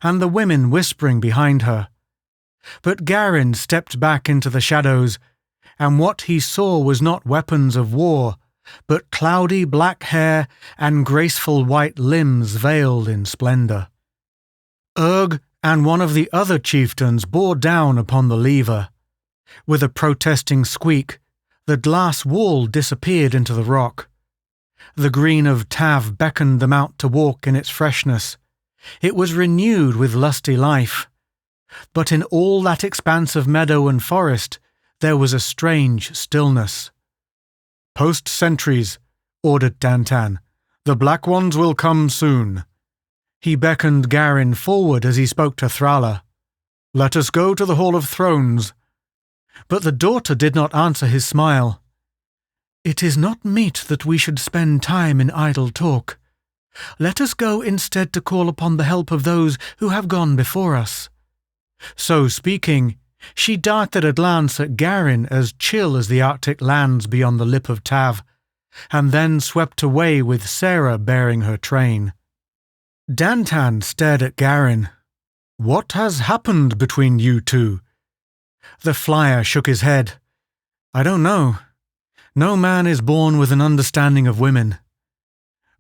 and the women whispering behind her. But Garin stepped back into the shadows, and what he saw was not weapons of war, but cloudy black hair and graceful white limbs veiled in splendour. Urg and one of the other chieftains bore down upon the lever. With a protesting squeak, the glass wall disappeared into the rock. The green of Tav beckoned them out to walk in its freshness. It was renewed with lusty life. But in all that expanse of meadow and forest, there was a strange stillness. "Post sentries," ordered Dantan. "The Black Ones will come soon." He beckoned Garin forward as he spoke to Thrala. "Let us go to the Hall of Thrones." But the daughter did not answer his smile. "It is not meet that we should spend time in idle talk. Let us go instead to call upon the help of those who have gone before us." So speaking, she darted a glance at Garin as chill as the Arctic lands beyond the lip of Tav, and then swept away with Sarah bearing her train. Dantan stared at Garin. "What has happened between you two?" The flyer shook his head. "I don't know. No man is born with an understanding of women."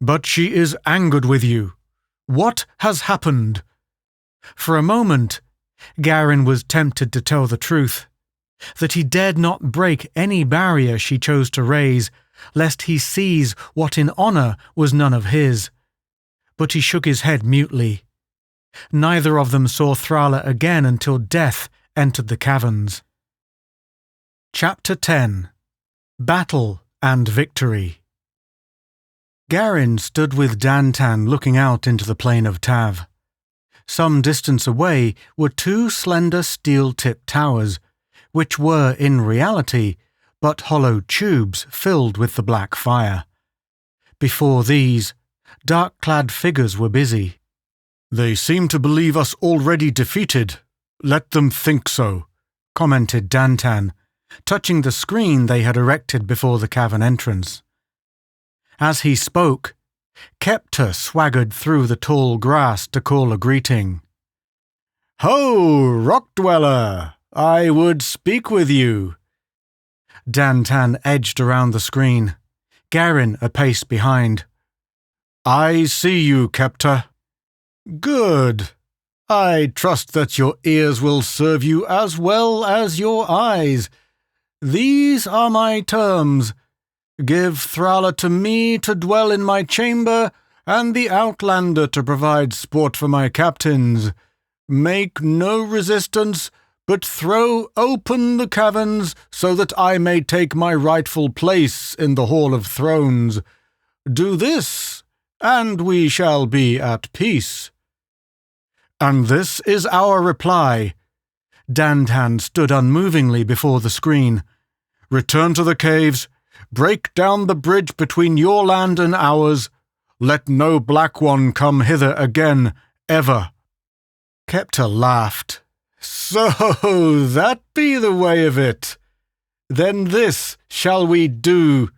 "But she is angered with you. What has happened?" For a moment, Garin was tempted to tell the truth, that he dared not break any barrier she chose to raise, lest he seize what in honour was none of his. But he shook his head mutely. Neither of them saw Thrala again until death entered the caverns. Chapter 10. Battle and Victory. Garin stood with Dantan looking out into the plain of Tav. Some distance away were two slender steel-tipped towers, which were in reality but hollow tubes filled with the black fire. Before these, dark-clad figures were busy. "They seem to believe us already defeated. Let them think so," commented Dantan, touching the screen they had erected before the cavern entrance. As he spoke, Kepta swaggered through the tall grass to call a greeting. "Ho, rock dweller! I would speak with you." Dantan edged around the screen, Garin a pace behind. "I see you, Kepta." "Good. I trust that your ears will serve you as well as your eyes. These are my terms. Give Thrala to me to dwell in my chamber, and the Outlander to provide sport for my captains. Make no resistance, but throw open the caverns so that I may take my rightful place in the Hall of Thrones. Do this, and we shall be at peace." "And this is our reply." Dantan stood unmovingly before the screen. "Return to the caves. Break down the bridge between your land and ours. Let no Black One come hither again, ever." Kepta laughed. "So that be the way of it. Then this shall we do.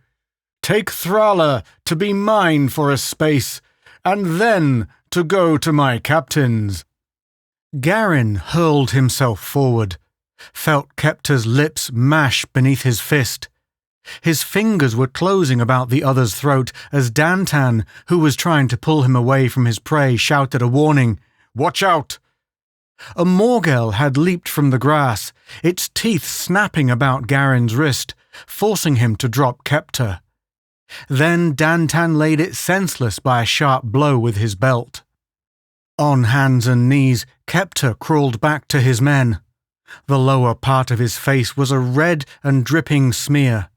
Take Thrala to be mine for a space, and then to go to my captains." Garin hurled himself forward, felt Kepta's lips mash beneath his fist. His fingers were closing about the other's throat as Dantan, who was trying to pull him away from his prey, shouted a warning. "Watch out!" A Morgel had leaped from the grass, its teeth snapping about Garin's wrist, forcing him to drop Kepta. Then Dantan laid it senseless by a sharp blow with his belt. On hands and knees, Kepta crawled back to his men. The lower part of his face was a red and dripping smear.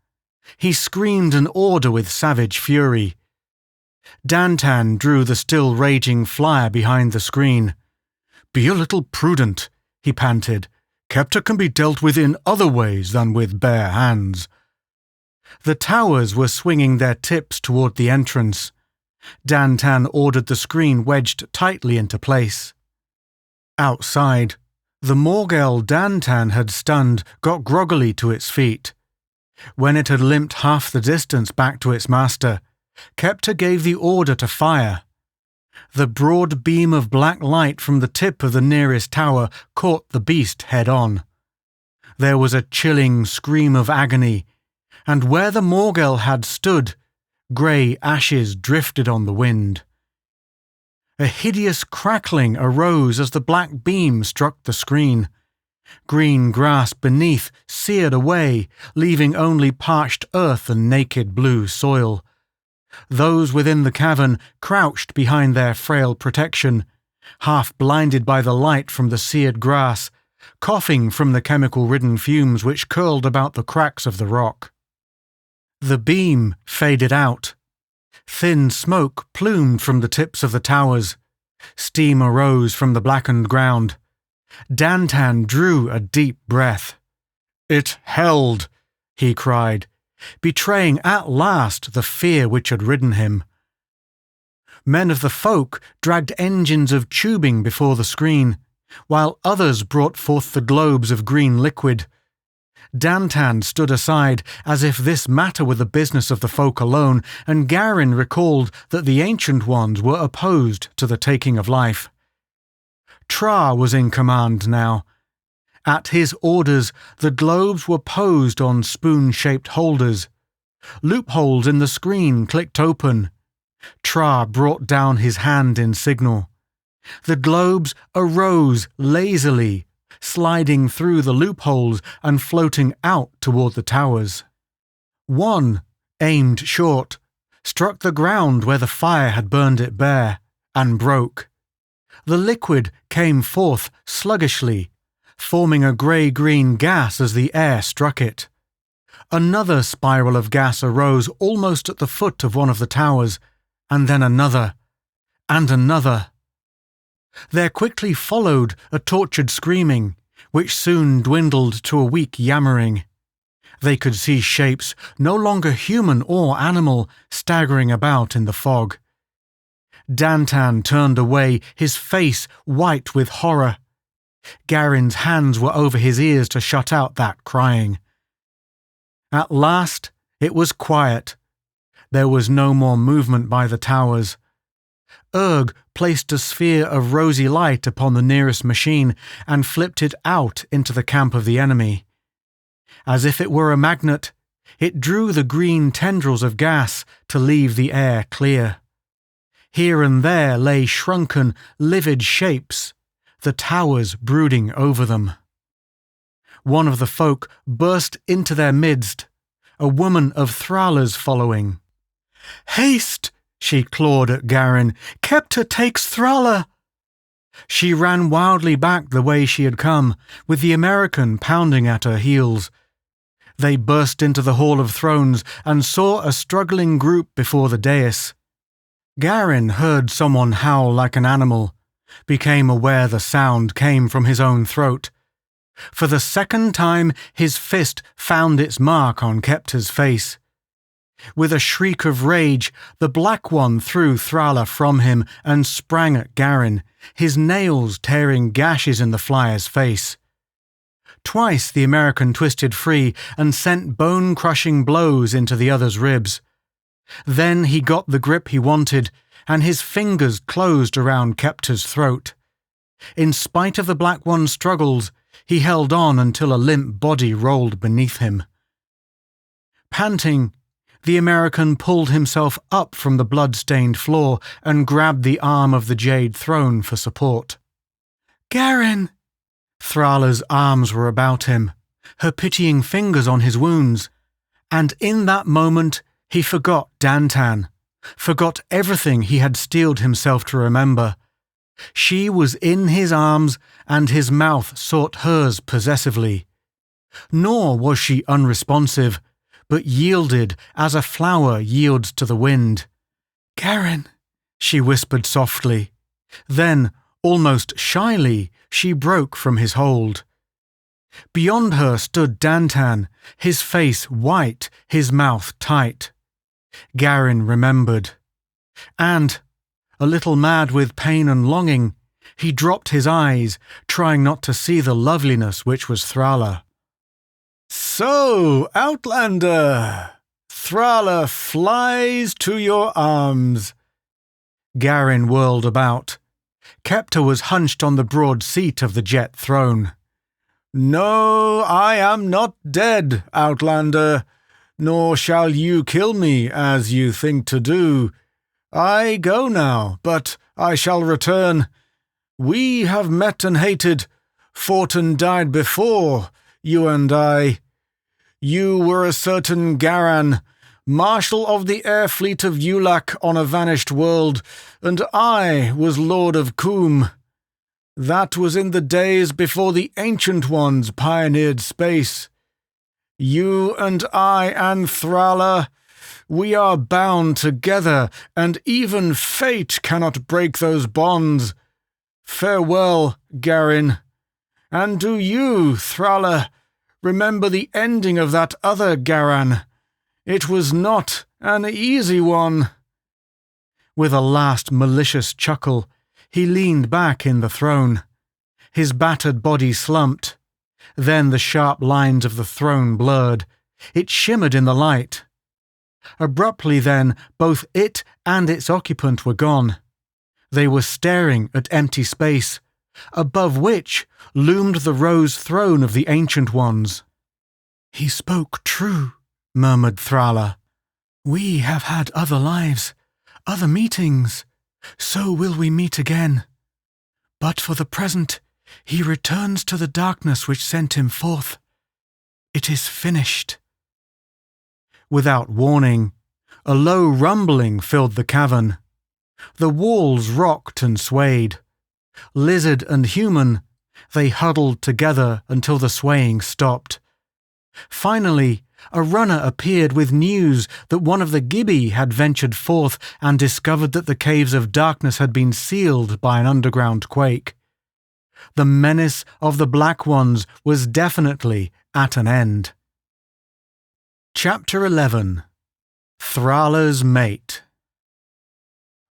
He screamed an order with savage fury. Dantan drew the still raging flyer behind the screen. "Be a little prudent," he panted. "Kepta can be dealt with in other ways than with bare hands." The towers were swinging their tips toward the entrance. Dantan ordered the screen wedged tightly into place. Outside, the Morgel Dantan had stunned got groggily to its feet. When it had limped half the distance back to its master, Kepta gave the order to fire. The broad beam of black light from the tip of the nearest tower caught the beast head-on. There was a chilling scream of agony, and where the Morgel had stood, Grey ashes drifted on the wind. A hideous crackling arose as the black beam struck the screen. Green grass beneath seared away, leaving only parched earth and naked blue soil. Those within the cavern crouched behind their frail protection, half blinded by the light from the seared grass, coughing from the chemical-ridden fumes which curled about the cracks of the rock. The beam faded out. Thin smoke plumed from the tips of the towers. Steam arose from the blackened ground. Dantan drew a deep breath. "It held," he cried, betraying at last the fear which had ridden him. Men of the folk dragged engines of tubing before the screen, while others brought forth the globes of green liquid. Dantan stood aside as if this matter were the business of the folk alone, and Garin recalled that the Ancient Ones were opposed to the taking of life. Tra was in command now. At his orders, the globes were posed on spoon-shaped holders. Loopholes in the screen clicked open. Tra brought down his hand in signal. The globes arose lazily, sliding through the loopholes and floating out toward the towers. One, aimed short, struck the ground where the fire had burned it bare, and broke. The liquid came forth sluggishly, forming a grey-green gas as the air struck it. Another spiral of gas arose almost at the foot of one of the towers, and then another, and another. There quickly followed a tortured screaming, which soon dwindled to a weak yammering. They could see shapes, no longer human or animal, staggering about in the fog. Dantan turned away, his face white with horror. Garin's hands were over his ears to shut out that crying. At last it was quiet. There was no more movement by the towers. Placed a sphere of rosy light upon the nearest machine and flipped it out into the camp of the enemy. As if it were a magnet, it drew the green tendrils of gas to leave the air clear. Here and there lay shrunken, livid shapes, the towers brooding over them. One of the folk burst into their midst, a woman of Thrala's following. "Haste!" she clawed at Garin. "Kepta takes Thrala!" She ran wildly back the way she had come, with the American pounding at her heels. They burst into the Hall of Thrones and saw a struggling group before the dais. Garin heard someone howl like an animal, became aware the sound came from his own throat. For the second time his fist found its mark on Kepta's face. With a shriek of rage, the Black One threw Thrala from him and sprang at Garin, his nails tearing gashes in the flyer's face. Twice the American twisted free and sent bone-crushing blows into the other's ribs. Then he got the grip he wanted, and his fingers closed around Kepta's throat. In spite of the Black One's struggles, he held on until a limp body rolled beneath him. Panting, the American pulled himself up from the blood-stained floor and grabbed the arm of the Jade Throne for support. "Garin!" Thrala's arms were about him, her pitying fingers on his wounds, and in that moment he forgot Dantan, forgot everything he had steeled himself to remember. She was in his arms, and his mouth sought hers possessively. Nor was she unresponsive, but yielded as a flower yields to the wind. "Garin," she whispered softly. Then, almost shyly, she broke from his hold. Beyond her stood Dantan, his face white, his mouth tight. Garin remembered. And, a little mad with pain and longing, he dropped his eyes, trying not to see the loveliness which was Thrala. "So, Outlander, Thrala flies to your arms." Garin whirled about. Kepta was hunched on the broad seat of the jet throne. "No, I am not dead, Outlander. nor shall you kill me as you think to do. I go now, but I shall return. We have met and hated, fought and died before, you and I. You were a certain Garan, marshal of the air fleet of Yulak on a vanished world, and I was lord of Coom. That was in the days before the Ancient Ones pioneered space. You and I and Thrala, we are bound together, and even fate cannot break those bonds. Farewell, Garin. And do you, Thrala, remember the ending of that other Garan. It was not an easy one. With a last malicious chuckle, he leaned back in the throne. His battered body slumped. Then the sharp lines of the throne blurred. It shimmered in the light. Abruptly then, both it and its occupant were gone. They were staring at empty space, above which loomed the rose throne of the Ancient Ones. "He spoke true," murmured Thrala. "We have had other lives, other meetings. So will we meet again. But for the present, he returns to the darkness which sent him forth. It is finished." Without warning, a low rumbling filled the cavern. The walls rocked and swayed. Lizard and human, they huddled together until the swaying stopped. Finally, a runner appeared with news that one of the Gibi had ventured forth and discovered that the caves of darkness had been sealed by an underground quake. The menace of the Black Ones was definitely at an end. Chapter 11. Thrala's Mate.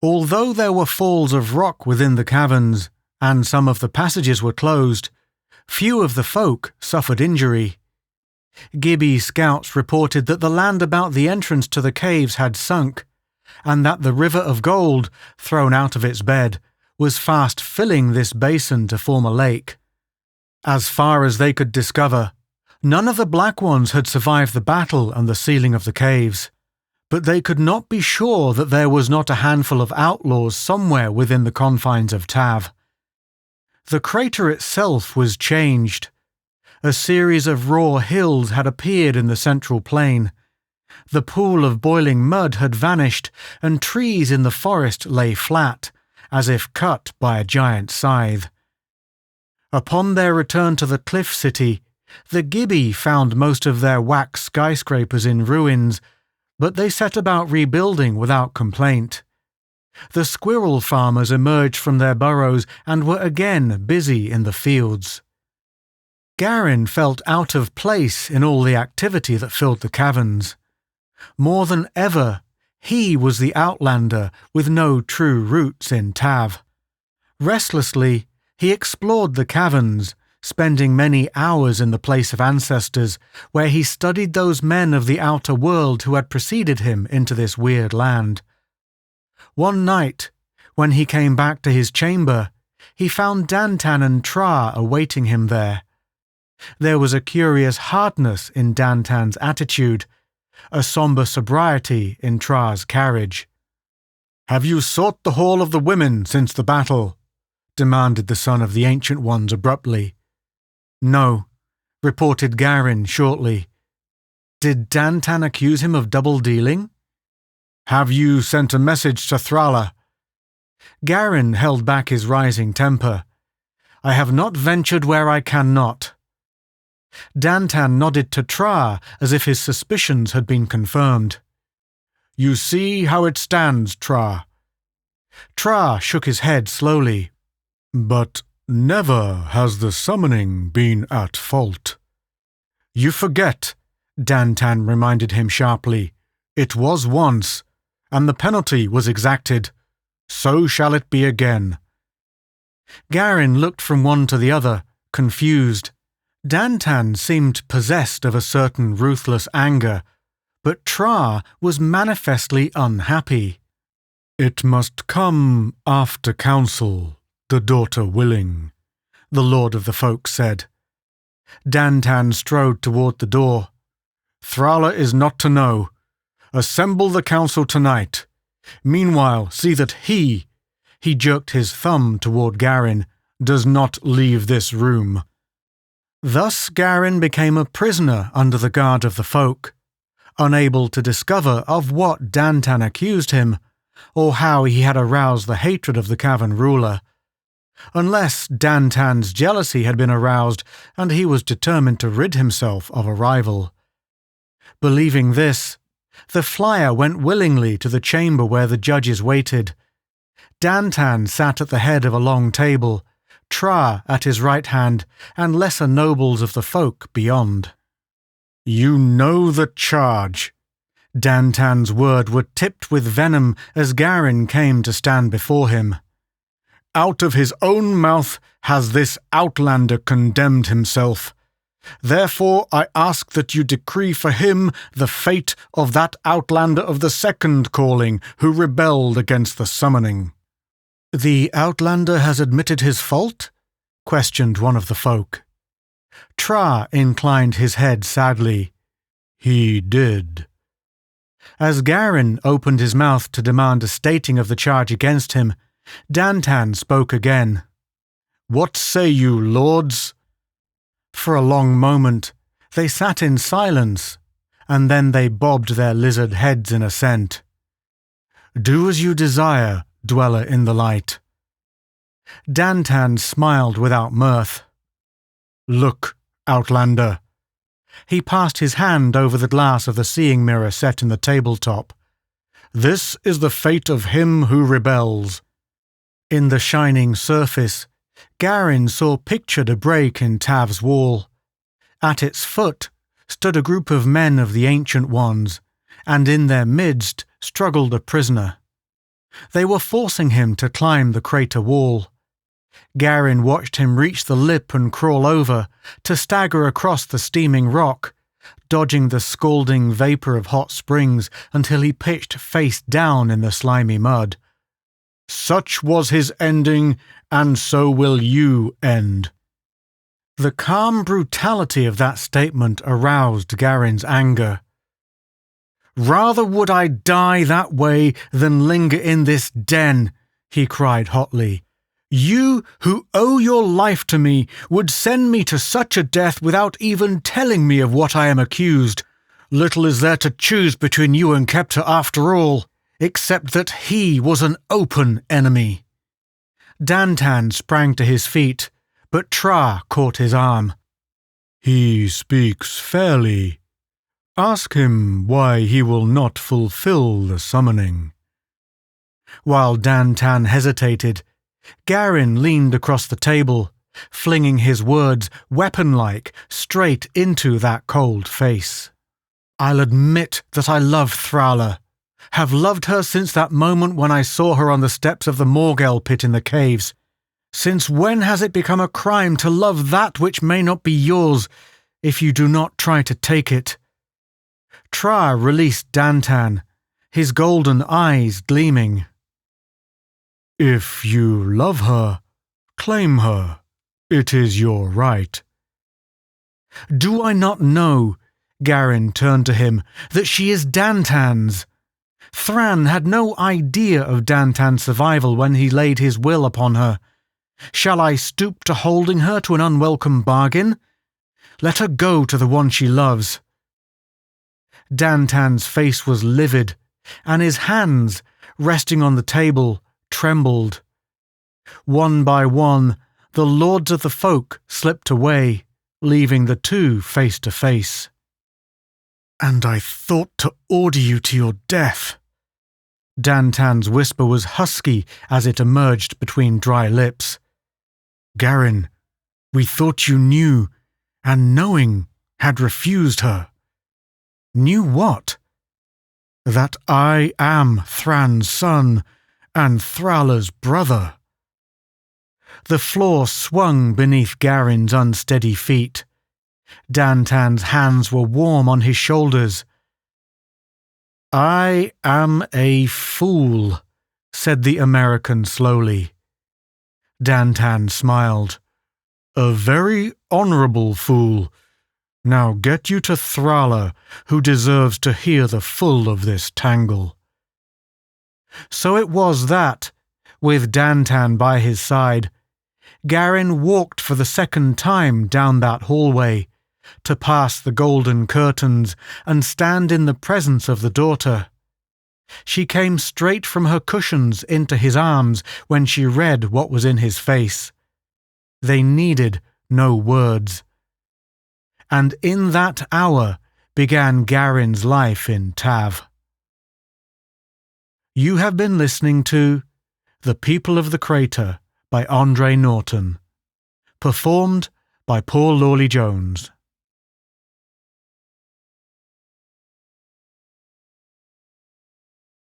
Although there were falls of rock within the caverns, and some of the passages were closed, few of the folk suffered injury. Gibi scouts reported that the land about the entrance to the caves had sunk, and that the river of gold, thrown out of its bed, was fast filling this basin to form a lake. As far as they could discover, none of the Black Ones had survived the battle and the sealing of the caves, but they could not be sure that there was not a handful of outlaws somewhere within the confines of Tav. The crater itself was changed. A series of raw hills had appeared in the central plain. The pool of boiling mud had vanished, and trees in the forest lay flat, as if cut by a giant scythe. Upon their return to the cliff city, the Gibi found most of their wax skyscrapers in ruins, but they set about rebuilding without complaint. The squirrel farmers emerged from their burrows and were again busy in the fields. Garin felt out of place in all the activity that filled the caverns. More than ever, he was the outlander with no true roots in Tav. Restlessly, he explored the caverns, spending many hours in the place of ancestors, where he studied those men of the outer world who had preceded him into this weird land. One night, when he came back to his chamber, he found Dantan and Tra awaiting him there. There was a curious hardness in Dantan's attitude, a sombre sobriety in Tra's carriage. "Have you sought the Hall of the Women since the battle?" demanded the son of the Ancient Ones abruptly. "No," reported Garin shortly. "Did Dantan accuse him of double-dealing?" "Have you sent a message to Thrala?" Garin held back his rising temper. "I have not ventured where I cannot." Dantan nodded to Tra as if his suspicions had been confirmed. "You see how it stands, Tra." Tra shook his head slowly. "But never has the summoning been at fault." "You forget," Dantan reminded him sharply. "It was once, and the penalty was exacted. So shall it be again." Garin looked from one to the other, confused. Dantan seemed possessed of a certain ruthless anger, but Tra was manifestly unhappy. "It must come after council, the daughter willing," the Lord of the Folk said. Dantan strode toward the door. Thrala is not to know. Assemble the council tonight. Meanwhile, see that he jerked his thumb toward Garin, does not leave this room. Thus Garin became a prisoner under the guard of the folk, unable to discover of what Dantan accused him, or how he had aroused the hatred of the cavern ruler, unless Dantan's jealousy had been aroused and he was determined to rid himself of a rival. Believing this, the flyer went willingly to the chamber where the judges waited. Dantan sat at the head of a long table, Tra at his right hand, and lesser nobles of the folk beyond. You know the charge. Dantan's words were tipped with venom as Garin came to stand before him. Out of his own mouth has this outlander condemned himself. Therefore I ask that you decree for him the fate of that outlander of the second calling who rebelled against the summoning. The outlander has admitted his fault? Questioned one of the folk. Tra inclined his head sadly. He did. As Garin opened his mouth to demand a stating of the charge against him, Dantan spoke again. What say you, lords? For a long moment they sat in silence, and then they bobbed their lizard heads in assent. Do as you desire, dweller in the light. Dantan smiled without mirth. Look, outlander. He passed his hand over the glass of the seeing mirror set in the tabletop. This is the fate of him who rebels. In the shining surface, Garin saw pictured a break in Tav's wall. At its foot stood a group of men of the Ancient Ones, and in their midst struggled a prisoner. They were forcing him to climb the crater wall. Garin watched him reach the lip and crawl over, to stagger across the steaming rock, dodging the scalding vapour of hot springs until he pitched face down in the slimy mud. Such was his ending, and so will you end. The calm brutality of that statement aroused Garin's anger. Rather would I die that way than linger in this den, he cried hotly. You, who owe your life to me, would send me to such a death without even telling me of what I am accused. Little is there to choose between you and Kepta after all, except that he was an open enemy. Dantan sprang to his feet, but Tra caught his arm. He speaks fairly. Ask him why he will not fulfill the summoning. While Dantan hesitated, Garin leaned across the table, flinging his words weapon-like straight into that cold face. I'll admit that I love Thrala, have loved her since that moment when I saw her on the steps of the Morgel pit in the caves. Since when has it become a crime to love that which may not be yours, if you do not try to take it? Tra released Dantan, his golden eyes gleaming. If you love her, claim her. It is your right. Do I not know, Garin turned to him, that she is Dantan's? Thran had no idea of Dantan's survival when he laid his will upon her. Shall I stoop to holding her to an unwelcome bargain? Let her go to the one she loves. Dantan's face was livid, and his hands, resting on the table, trembled. One by one, the lords of the folk slipped away, leaving the two face to face. And I thought to order you to your death. Dantan's whisper was husky as it emerged between dry lips. Garin, we thought you knew, and knowing, had refused her. Knew what? That I am Thran's son, and Thrala's brother. The floor swung beneath Garin's unsteady feet. Dantan's hands were warm on his shoulders. I am a fool, said the American slowly. Dantan smiled. A very honourable fool. Now get you to Thrala, who deserves to hear the full of this tangle." So it was that, with Dantan by his side, Garin walked for the second time down that hallway, to pass the golden curtains and stand in the presence of the daughter. She came straight from her cushions into his arms when she read what was in his face. They needed no words. And in that hour began Garin's life in Tav. You have been listening to The People of the Crater by Andre Norton, performed by Paul Lawley Jones.